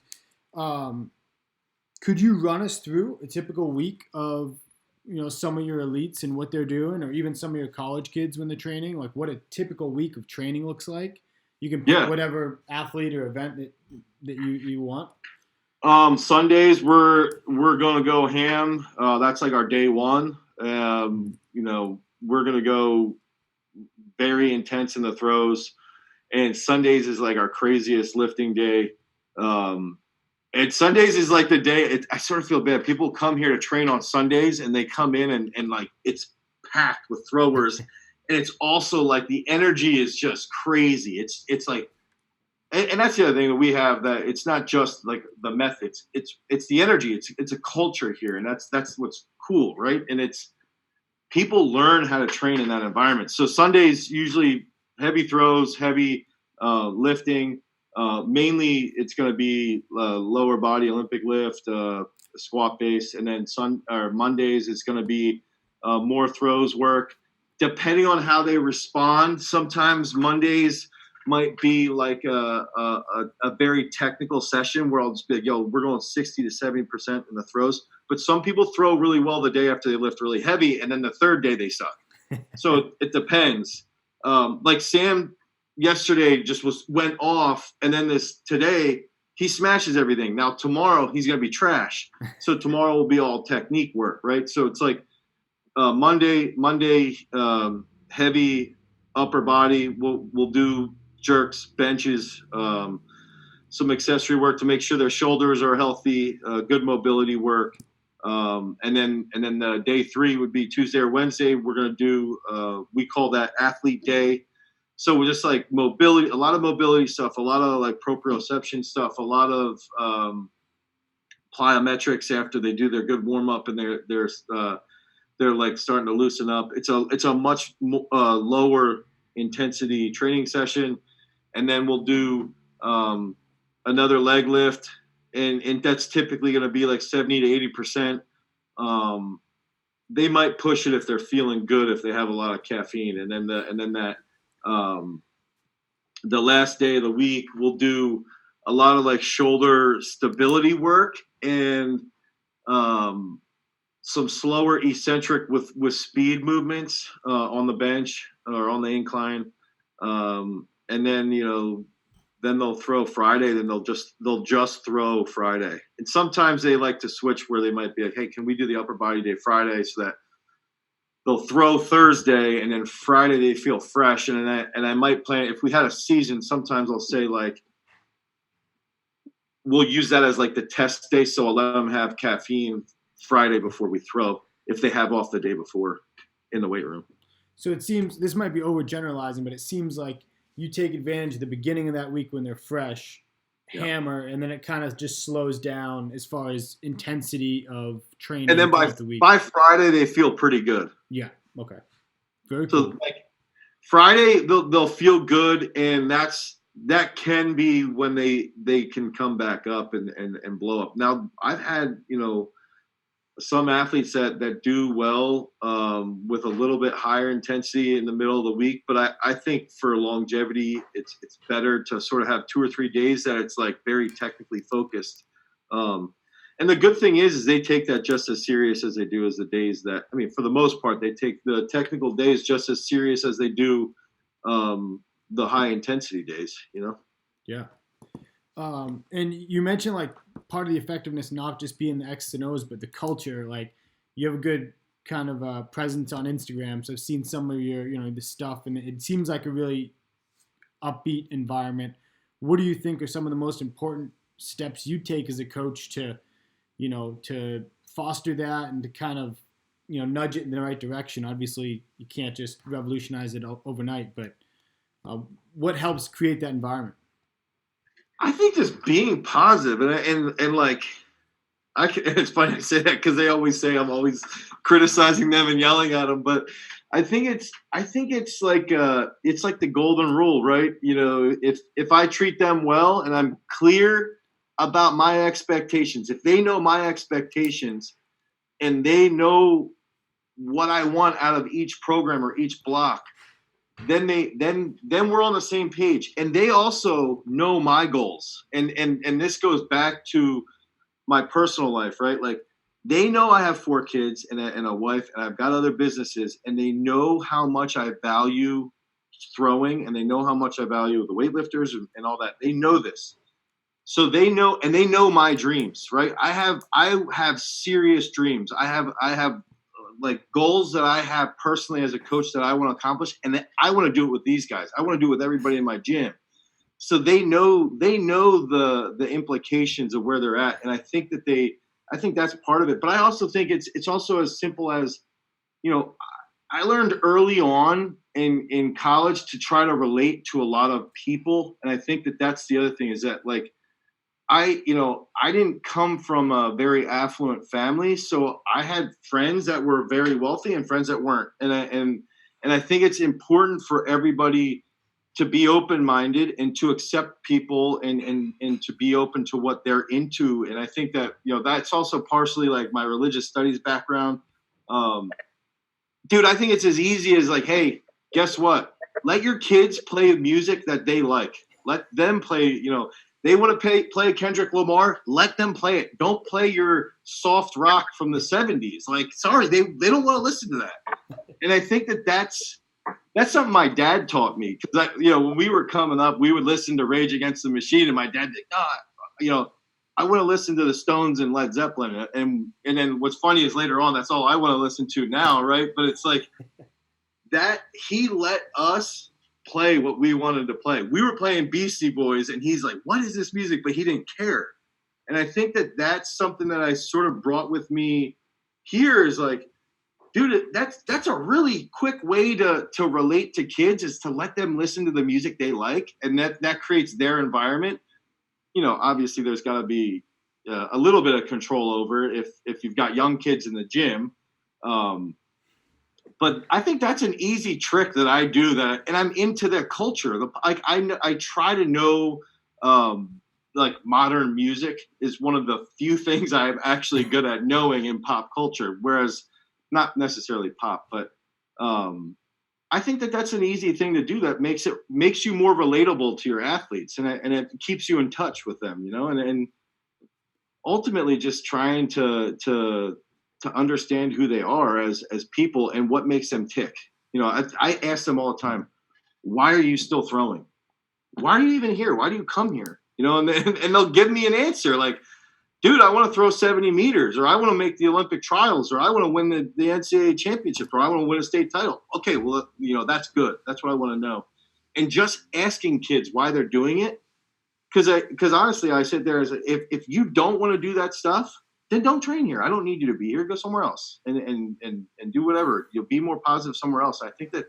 could you run us through a typical week of, some of your elites and what they're doing, or even some of your college kids when they're training, like what a typical week of training looks like? You can pick whatever athlete or event that you want. Sundays we're going to go ham. That's like our day one. We're going to go very intense in the throws, and Sundays is like our craziest lifting day. And Sundays is like the day. I sort of feel bad. People come here to train on Sundays, and they come in and like it's packed with throwers, and it's also like the energy is just crazy. It's like, and that's the other thing that we have, that it's not just like the methods. It's the energy. It's a culture here, and that's what's cool, right? And it's people learn how to train in that environment. So Sundays usually heavy throws, heavy lifting. Mainly it's going to be lower body Olympic lift, squat base, and then Mondays it's going to be more throws work. Depending on how they respond, sometimes Mondays might be like a very technical session where I'll just be like, yo, we're going 60 to 70% in the throws. But some people throw really well the day after they lift really heavy, and then the third day they suck. So it depends. Like Sam yesterday just went off, and then today he smashes everything. Now tomorrow he's going to be trash. So tomorrow will be all technique work, right? So it's like Monday heavy upper body. We'll do jerks, benches, some accessory work to make sure their shoulders are healthy, good mobility work. And then day 3 would be Tuesday or Wednesday. We're going to do, we call that athlete day. So we're just like mobility, a lot of mobility stuff, a lot of like proprioception stuff, a lot of plyometrics after they do their good warm up and they're like starting to loosen up. It's a much lower intensity training session, and then we'll do another leg lift, and that's typically going to be like 70 to 80%. They might push it if they're feeling good, if they have a lot of caffeine, and then that. The last day of the week, we'll do a lot of like shoulder stability work and some slower eccentric with speed movements on the bench or on the incline. And then, then they'll throw Friday, then they'll just throw Friday. And sometimes they like to switch where they might be like, hey, can we do the upper body day Friday, so that they'll throw Thursday, and then Friday they feel fresh. And I might plan, if we had a season, sometimes I'll say like, we'll use that as like the test day. So I'll let them have caffeine Friday before we throw, if they have off the day before in the weight room. So it seems, this might be overgeneralizing, but it seems like you take advantage of the beginning of that week when they're fresh, hammer, and then it kind of just slows down as far as intensity of training. And then by Friday, they feel pretty good. Yeah. Okay. Very cool. So like Friday, they'll feel good, and that can be when they can come back up and blow up. Now, I've had, some athletes that do well with a little bit higher intensity in the middle of the week, but I think for longevity, it's better to sort of have 2 or 3 days that it's like very technically focused. And the good thing is they take that just as serious as they do as the days that, for the most part, they take the technical days just as serious as they do the high intensity days, Yeah. And you mentioned like part of the effectiveness not just being the X's and O's, but the culture. Like you have a good kind of presence on Instagram. So I've seen some of your, the stuff, and it seems like a really upbeat environment. What do you think are some of the most important steps you take as a coach to, to foster that and to kind of, nudge it in the right direction? Obviously, you can't just revolutionize it overnight, but what helps create that environment? I think just being positive and like It's funny to say that because they always say I'm always criticizing them and yelling at them, but I think it's like the golden rule, right? You know, if I treat them well and I'm clear about my expectations, if they know my expectations and they know what I want out of each program or each block, then we're on the same page, and they also know my goals, and this goes back to my personal life, right? Like, they know I have 4 kids and a wife, and I've got other businesses, and they know how much I value throwing, and they know how much I value the weightlifters and all that. They know this. So they know, and they know my dreams, right? I have serious dreams. I have like goals that I have personally as a coach that I want to accomplish, and that I want to do it with these guys. I want to do it with everybody in my gym. So they know the implications of where they're at, and I think that's part of it. But I also think it's also as simple as, you know, I learned early on in college to try to relate to a lot of people, and I think that's the other thing is that, like, I didn't come from a very affluent family, so I had friends that were very wealthy and friends that weren't, and I think it's important for everybody to be open-minded and to accept people and to be open to what they're into. And I think that, you know, that's also partially like my religious studies background. Dude, I think it's as easy as like, hey, guess what? Let your kids play music that they like. Let them play, you know, they want to play Kendrick Lamar, let them play it. Don't play your soft rock from the 70s. Like, sorry, they don't want to listen to that. And I think that's something my dad taught me. Because, you know, when we were coming up, we would listen to Rage Against the Machine, and my dad would be like, you know, I want to listen to the Stones and Led Zeppelin. And then what's funny is later on, that's all I want to listen to now, right? But it's like that he let us play what we wanted to play. We were playing Beastie Boys, and he's like, what is this music? But he didn't care. And I think that's something that I sort of brought with me here is like, dude, that's a really quick way to relate to kids, is to let them listen to the music they like, and that creates their environment. You know, obviously there's got to be a little bit of control over it if you've got young kids in the gym. But I think that's an easy trick that I do, and I'm into their culture. Like I try to know, like, modern music is one of the few things I'm actually good at knowing in pop culture, whereas not necessarily pop, but I think that's an easy thing to do that makes you more relatable to your athletes, and it keeps you in touch with them, you know, and ultimately just trying to understand who they are as people and what makes them tick. You know, I ask them all the time, why are you still throwing? Why are you even here? Why do you come here? You know, and they'll give me an answer like, dude, I want to throw 70 meters, or I want to make the Olympic trials, or I want to win the NCAA championship, or I want to win a state title. Okay, well, you know, that's good. That's what I want to know. And just asking kids why they're doing it, because honestly, I sit there as if you don't want to do that stuff, then don't train here. I don't need you to be here. Go somewhere else and do whatever. You'll be more positive somewhere else. I think that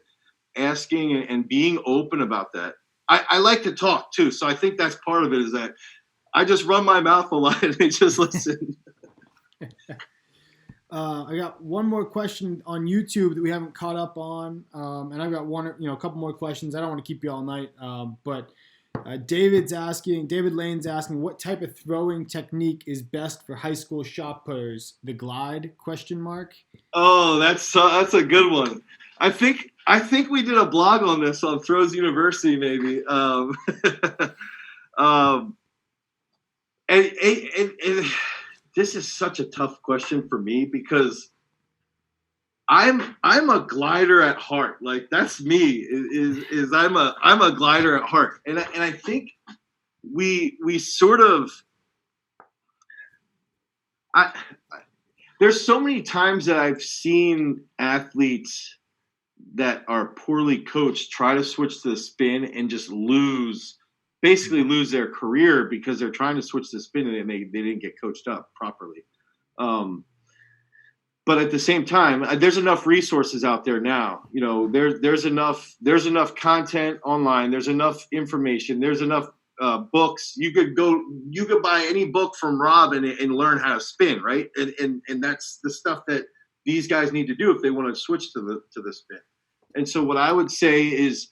asking and being open about that. I like to talk too, so I think that's part of it, is that I just run my mouth a lot and they just listen. I got one more question on YouTube that we haven't caught up on, and I've got a couple more questions. I don't want to keep you all night, but David Lane's asking, what type of throwing technique is best for high school shot putters? The glide ? Oh, that's a good one. I think we did a blog on this on Throws University, maybe. And this is such a tough question for me, because I'm a glider at heart. Like, that's me. Is I'm a glider at heart, and I think we sort of there's so many times that I've seen athletes that are poorly coached try to switch to the spin and just basically lose their career because they're trying to switch to spin and they didn't get coached up properly. But at the same time, there's enough resources out there now. You know, there's enough content online. There's enough information. There's enough books. You could buy any book from Rob and learn how to spin, right? And that's the stuff that these guys need to do if they want to switch to the spin. And so what I would say is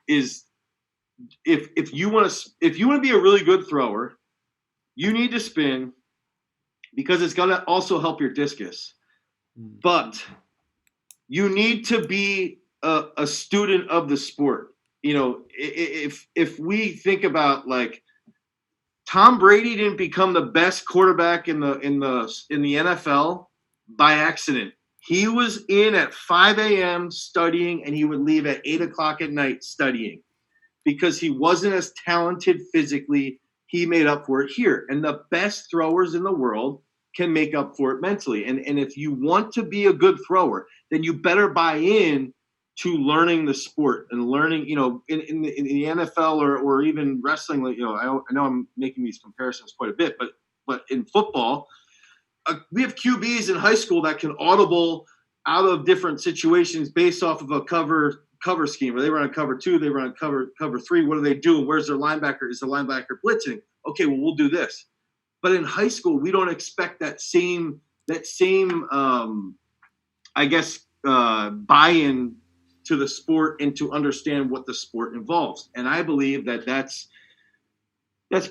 if you want to be a really good thrower, you need to spin because it's going to also help your discus. But you need to be a student of the sport. You know, if we think about like Tom Brady didn't become the best quarterback in the NFL by accident. He was in at 5 a.m. studying, and he would leave at 8 o'clock at night studying because he wasn't as talented physically. He made up for it here. And the best throwers in the world can make up for it mentally. And if you want to be a good thrower, then you better buy in to learning the sport and learning, you know, in the NFL or even wrestling. You know, I know I'm making these comparisons quite a bit, but in football, we have QBs in high school that can audible out of different situations based off of a cover scheme. Where they run a cover 2, they run a cover 3. What do they do? Where's their linebacker? Is the linebacker blitzing? Okay, well, we'll do this. But in high school, we don't expect that same buy-in to the sport and to understand what the sport involves. And I believe that's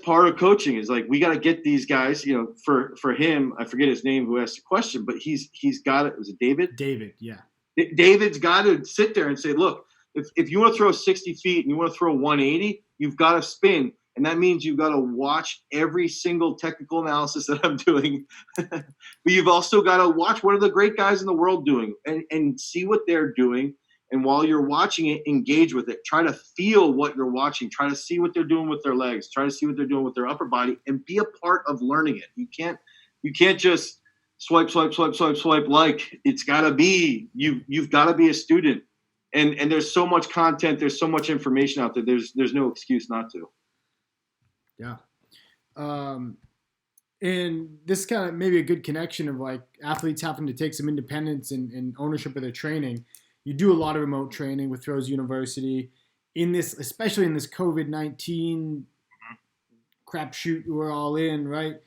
part of coaching is like, we got to get these guys, you know, for him, I forget his name who asked the question, but he's got it. Was it David? David. Yeah. David's got to sit there and say, look, if you want to throw 60 feet and you want to throw 180, you've got to spin. And that means you've got to watch every single technical analysis that I'm doing. But you've also got to watch what are the great guys in the world doing and see what they're doing. And while you're watching it, engage with it. Try to feel what you're watching. Try to see what they're doing with their legs. Try to see what they're doing with their upper body and be a part of learning it. You can't just swipe. Like it's got to be, you've got to be a student. And there's so much content. There's so much information out there. There's no excuse not to. Yeah. And this kind of maybe a good connection of like athletes having to take some independence and ownership of their training. You do a lot of remote training with Throws University in this, especially in this COVID-19 crapshoot we're all in, right?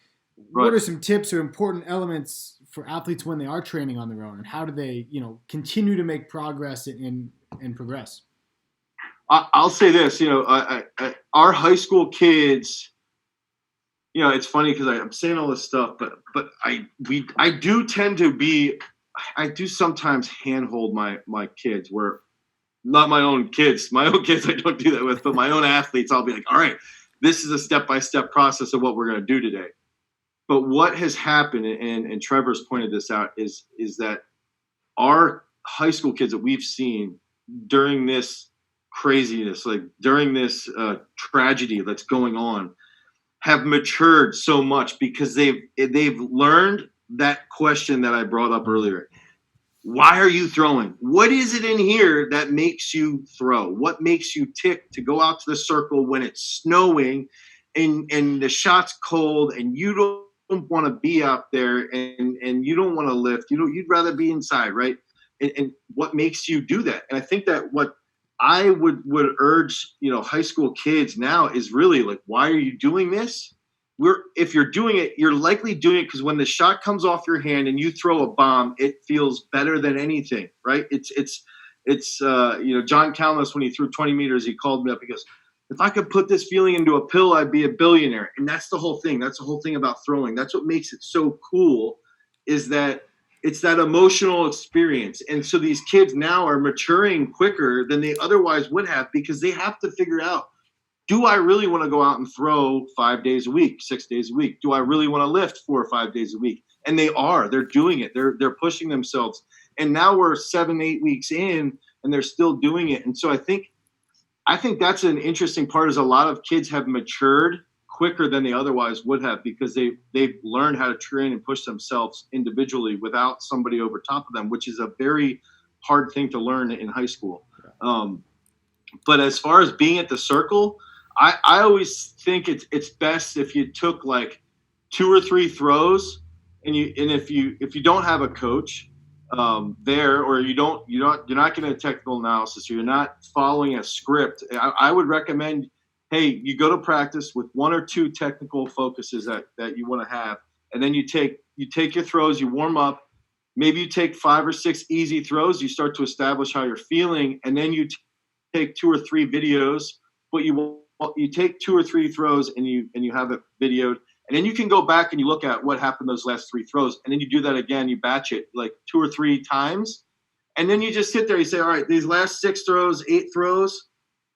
What are some tips or important elements for athletes when they are training on their own, and how do they, you know, continue to make progress and progress? I'll say this, you know, our high school kids, you know, it's funny because I'm saying all this stuff, but I do sometimes handhold my kids, where not my own kids I don't do that with, but my own athletes, I'll be like, all right, this is a step-by-step process of what we're going to do today. But what has happened, and Trevor's pointed this out, is that our high school kids that we've seen during this craziness, like during this tragedy that's going on, have matured so much because they've learned that question that I brought up earlier. Why are you throwing? What is it in here that makes you throw? What makes you tick to go out to the circle when it's snowing and the shot's cold and you don't want to be out there and you don't want to lift? You'd rather be inside, right? And what makes you do that? And I think that what I would urge, you know, high school kids now is really like, why are you doing this? If you're doing it, you're likely doing it because when the shot comes off your hand and you throw a bomb, it feels better than anything, right? It's you know, John Calmus, when he threw 20 meters, he called me up. He goes, if I could put this feeling into a pill, I'd be a billionaire. And that's the whole thing. That's the whole thing about throwing. That's what makes it so cool, is that it's that emotional experience. And so these kids now are maturing quicker than they otherwise would have because they have to figure out, do I really want to go out and throw 5 days a week, 6 days a week? Do I really want to lift 4 or 5 days a week? And they're doing it. They're pushing themselves. And now we're 7-8 weeks in and they're still doing it. And so I think that's an interesting part, is a lot of kids have matured quicker than they otherwise would have because they've learned how to train and push themselves individually without somebody over top of them, which is a very hard thing to learn in high school. But as far as being at the circle, I always think it's best if you took like 2 or 3 throws, and if you don't have a coach there, or you're not getting a technical analysis, or you're not following a script, I would recommend, hey, you go to practice with 1 or 2 technical focuses that you want to have, and then you take your throws, you warm up. Maybe you take 5 or 6 easy throws. You start to establish how you're feeling, and then you take 2 or 3 videos. But you take 2 or 3 throws, and you have it videoed, and then you can go back and you look at what happened those last 3 throws, and then you do that again. You batch it like 2 or 3 times, and then you just sit there. You say, all right, these last 6 throws, 8 throws,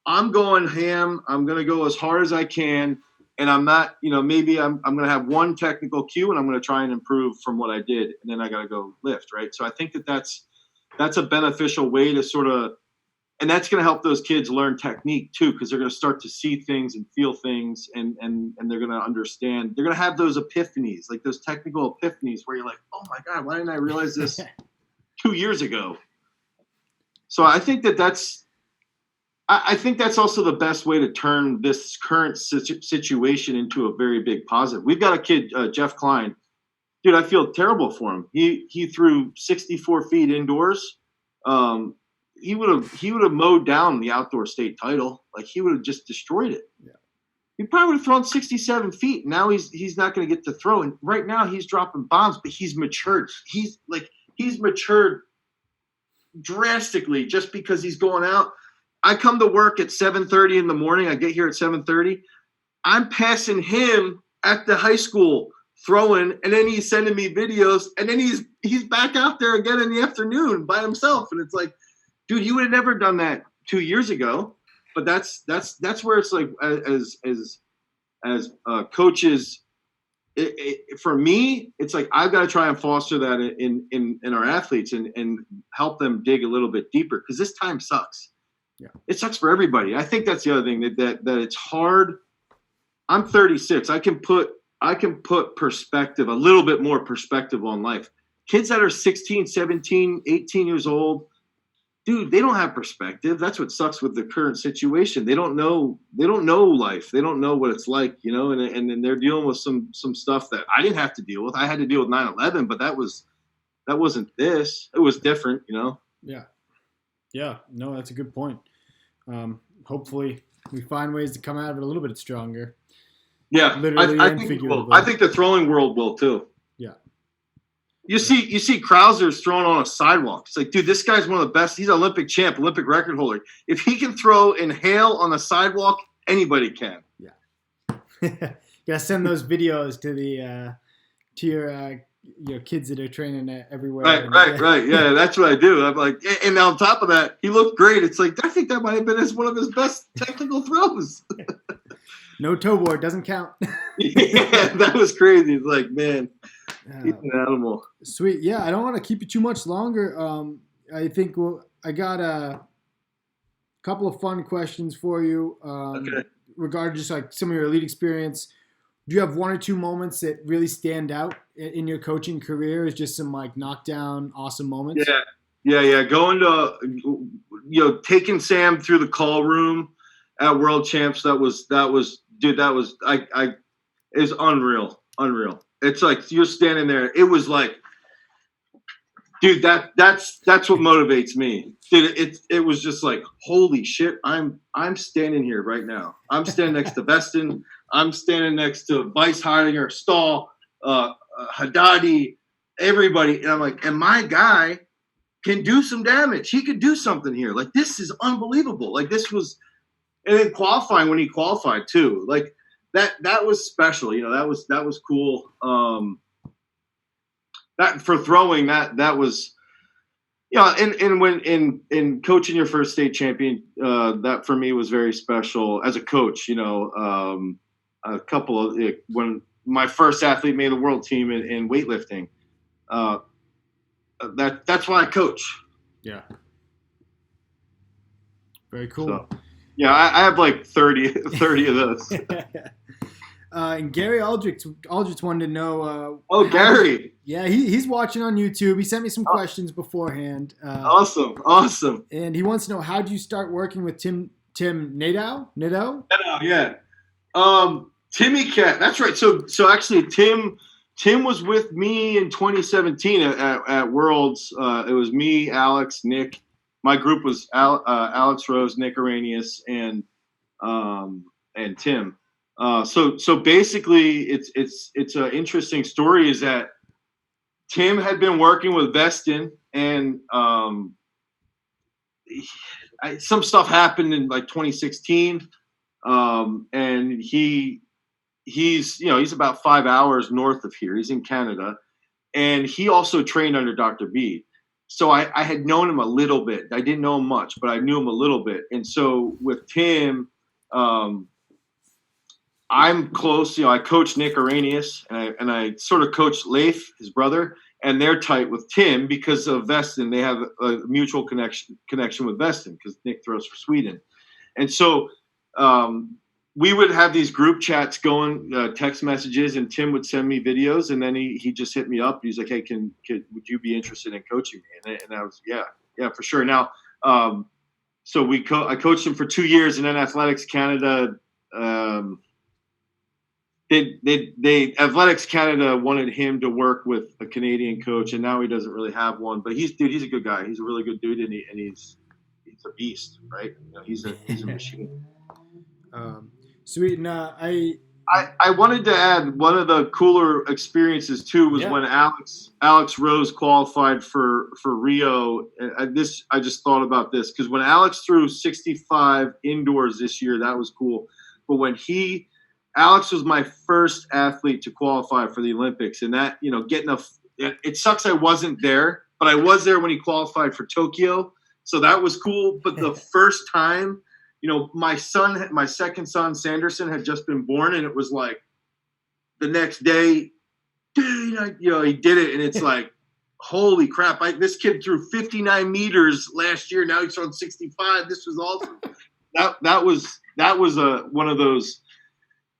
I'm going ham. I'm going to go as hard as I can. And I'm not, maybe I'm going to have 1 technical cue, and I'm going to try and improve from what I did. And then I got to go lift, right? So I think that's a beneficial way to sort of, and that's going to help those kids learn technique too, because they're going to start to see things and feel things, and they're going to understand. They're going to have those epiphanies, like those technical epiphanies where you're like, oh my God, why didn't I realize this 2 years ago? So I think that's also the best way to turn this current situation into a very big positive. We've got a kid, Jeff Klein. Dude, I feel terrible for him. He threw 64 feet indoors. He would have mowed down the outdoor state title. Like, he would have just destroyed it. Yeah. He probably would have thrown 67 feet. Now he's not going to get to throw. And right now he's dropping bombs, but he's matured. He's matured drastically just because he's going out. I come to work at 7:30 in the morning. I get here at 7:30. I'm passing him at the high school throwing, and then he's sending me videos, and then he's back out there again in the afternoon by himself. And it's like, dude, you would have never done that 2 years ago. But that's where it's like, as coaches, for me, it's like I've got to try and foster that in our athletes and help them dig a little bit deeper, because this time sucks. Yeah, it sucks for everybody. I think that's the other thing, that it's hard. I'm 36. I can put perspective, a little bit more perspective on life. Kids that are 16, 17, 18 years old, dude, they don't have perspective. That's what sucks with the current situation. They don't know life. They don't know what it's like, and then they're dealing with some stuff that I didn't have to deal with. I had to deal with 9/11, but that wasn't this. It was different, Yeah. Yeah. No, that's a good point. Hopefully we find ways to come out of it a little bit stronger. Yeah. Literally I think the throwing world will too. Yeah. You see Krauser's throwing on a sidewalk. It's like, dude, this guy's one of the best. He's an Olympic champ, Olympic record holder. If he can throw in hail on the sidewalk, anybody can. Yeah. You gotta send those videos to your kids that are training everywhere. Right. Yeah, that's what I do. I'm like, and on top of that, he looked great. It's like, I think that might have been one of his best technical throws. No toe board, doesn't count. Yeah, that was crazy. It's like, man, he's an animal. Sweet. Yeah, I don't want to keep you too much longer. I think I got a couple of fun questions for you regarding just like some of your elite experience. Do you have 1 or 2 moments that really stand out in your coaching career as just some like knockdown awesome moments? Yeah. Going to, taking Sam through the call room at World Champs, that was it was unreal. It's like you're standing there. It was like, dude, that's what motivates me. Dude, it was just like, holy shit, I'm standing here right now. I'm standing next to Veston. I'm standing next to Vice Heidinger, Stahl, Haddadi, everybody. And I'm like, and my guy can do some damage. He could do something here. Like, this is unbelievable. Like, this was, and then qualifying, when he qualified too, like that was special. That was cool. That for throwing, that was, and when in coaching your first state champion, that for me was very special as a coach. A couple of when my first athlete made the world team in weightlifting. That's why I coach. Yeah. Very cool. So, yeah, I have like 30 of those. And Gary Aldrich wanted to know. Gary. Yeah, he's watching on YouTube. He sent me some questions beforehand. Awesome. And he wants to know, how did you start working with Tim Nadeau? Yeah. Timmy Cat. That's right. So actually, Tim was with me in 2017 at Worlds. It was me, Alex, Nick. My group was Alex Rose, Nick Arrhenius, and and Tim. So basically, it's an interesting story. Is that Tim had been working with Veston, and some stuff happened in like 2016, and he's about 5 hours north of here. He's in Canada, and he also trained under Dr. B. So I had known him a little bit. I didn't know him much, but I knew him a little bit. And so with Tim, I'm close. I coach Nick Arrhenius, and I sort of coach Leif, his brother, and they're tight with Tim because of Veston. They have a mutual connection with Veston because Nick throws for Sweden. And so we would have these group chats going, text messages, and Tim would send me videos, and then he just hit me up. He's like, "Hey, would you be interested in coaching me?" And I was, yeah, for sure. Now, so I coached him for 2 years, and then Athletics Canada, Athletics Canada wanted him to work with a Canadian coach, and now he doesn't really have one. But he's a good guy. He's a really good dude, and he's a beast, right? He's a machine. Sweet. And I wanted to add one of the cooler experiences too was when Alex Rose qualified for Rio. I just thought about this because when Alex threw 65 indoors this year, that was cool. But when Alex was my first athlete to qualify for the Olympics, and that it sucks I wasn't there, but I was there when he qualified for Tokyo, so that was cool. But the first time. My second son, Sanderson, had just been born, and it was like the next day, dude, he did it, and it's like, holy crap! This kid threw 59 meters last year. Now he's on 65. This was awesome. that was one of those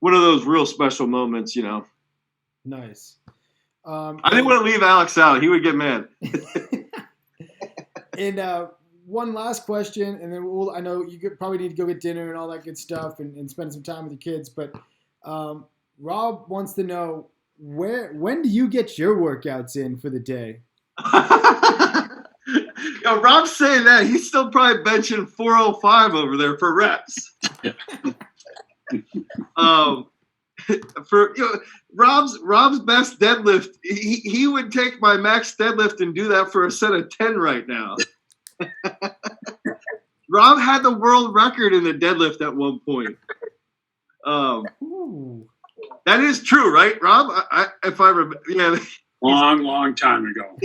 real special moments. Nice. I didn't want to leave Alex out. He would get mad. And one last question, and then I know you probably need to go get dinner and all that good stuff and spend some time with your kids, but Rob wants to know, when do you get your workouts in for the day? Rob's saying that. He's still probably benching 405 over there for reps. For Rob's best deadlift, he would take my max deadlift and do that for a set of 10 right now. Rob had the world record in the deadlift at one point. That is true, right, Rob? If I remember, yeah. Long time ago.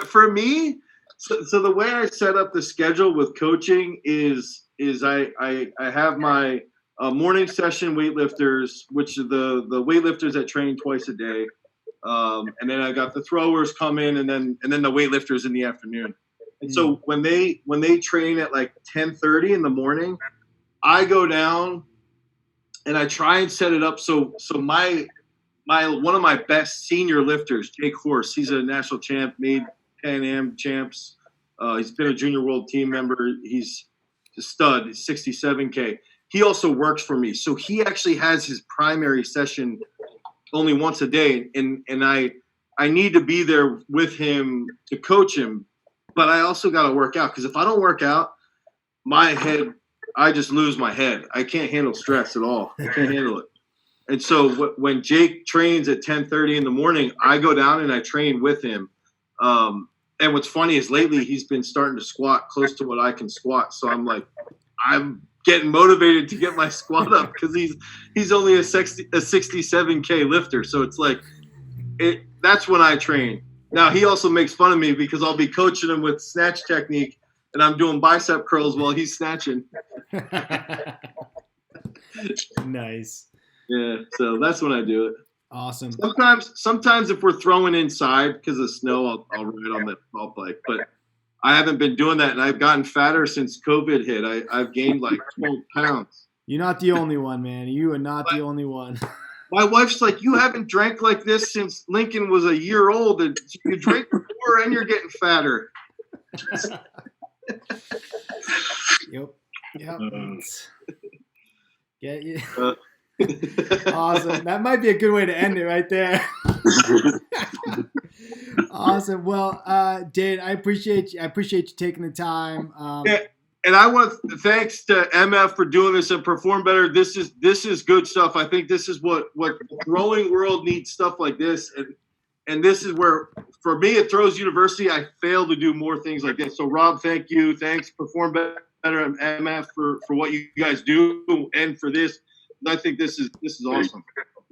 For me, so the way I set up the schedule with coaching is I have my morning session weightlifters, which are the weightlifters that train twice a day. And then I got the throwers come in, and then the weightlifters in the afternoon. And so when they train at like 10:30 in the morning, I go down and I try and set it up so my one of my best senior lifters, Jake Horse, he's a national champ, made Pan Am champs. He's been a junior world team member. He's a stud. He's 67K. He also works for me, so he actually has his primary session only once a day, and I need to be there with him to coach him, but I also got to work out, because if I don't work out, I just lose my head. I can't handle stress at all. I can't handle it. And so when Jake trains at 10:30 in the morning, I go down and I train with him. And what's funny is lately he's been starting to squat close to what I can squat. So I'm getting motivated to get my squat up, because he's only a 67K lifter. So it's like, that's when I train. Now he also makes fun of me because I'll be coaching him with snatch technique and I'm doing bicep curls while he's snatching. Nice. Yeah. So that's when I do it. Awesome. Sometimes if we're throwing inside because of snow, I'll ride on the ball bike, but I haven't been doing that, and I've gotten fatter since COVID hit. I've gained like 12 pounds. You're not the only one, man. You are not the only one. My wife's like, you haven't drank like this since Lincoln was a year old, and you drank before and you're getting fatter. Yep. Get you. Awesome. That might be a good way to end it right there. Awesome. Well, Dane, I appreciate you taking the time. And I want to thanks to MF for doing this and Perform Better. This is good stuff. I think this is what the throwing world needs, stuff like this. And this is where, for me, at Throws University, I fail to do more things like this. So, Rob, thank you. Thanks, Perform Better and MF for what you guys do and for this. I think this is awesome.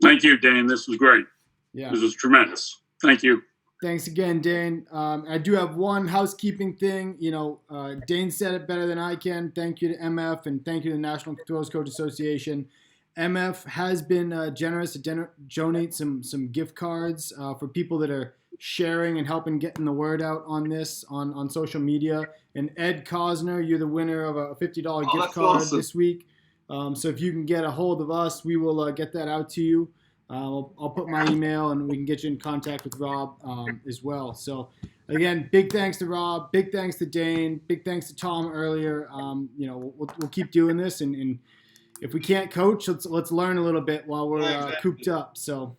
Thank you, Dane. This was great. Yeah. This was tremendous. Thank you. Thanks again, Dane. I do have one housekeeping thing. Dane said it better than I can. Thank you to MF and thank you to the National Throws Coach Association. MF has been generous to donate some gift cards for people that are sharing and helping getting the word out on this on social media. And Ed Cosner, you're the winner of a $50 gift card this week. So if you can get a hold of us, we will get that out to you. I'll put my email and we can get you in contact with Rob as well. So again, big thanks to Rob, big thanks to Dane, big thanks to Tom earlier. We'll keep doing this, and if we can't coach, let's learn a little bit while we're cooped up. So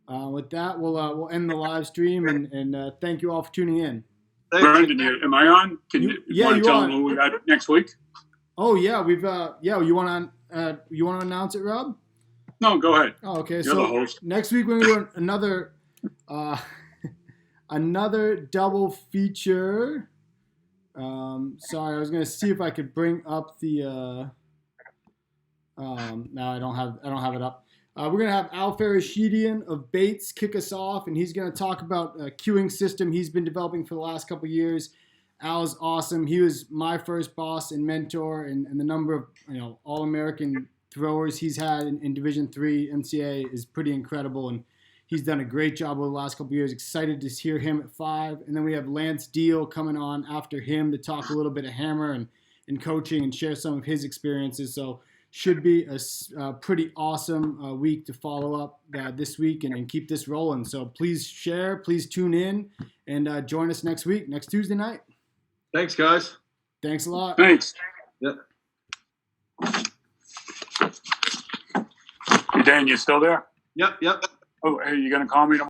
with that, we'll end the live stream and thank you all for tuning in. Brendan, am I on? You want to tell them who we got next week? Oh yeah, we've you want to announce it, Rob? No, go ahead. Oh, okay. You're the host. Next week we're going to do another double feature. Sorry, I was going to see if I could bring up the. No, I don't have it up. We're going to have Al Farashidyan of Bates kick us off, and he's going to talk about a queuing system he's been developing for the last couple of years. Al's awesome. He was my first boss and mentor, and the number of All-American throwers he's had in Division III NCAA is pretty incredible, and he's done a great job over the last couple of years. Excited to hear him at 5. And then we have Lance Deal coming on after him to talk a little bit of hammer and coaching and share some of his experiences. So should be a pretty awesome week to follow up this week and keep this rolling. So please share, please tune in, and join us next week, next Tuesday night. Thanks, guys. Thanks a lot. Thanks. Yep. Hey, Dan, you still there? Yep. Oh, hey, you going to call me tomorrow?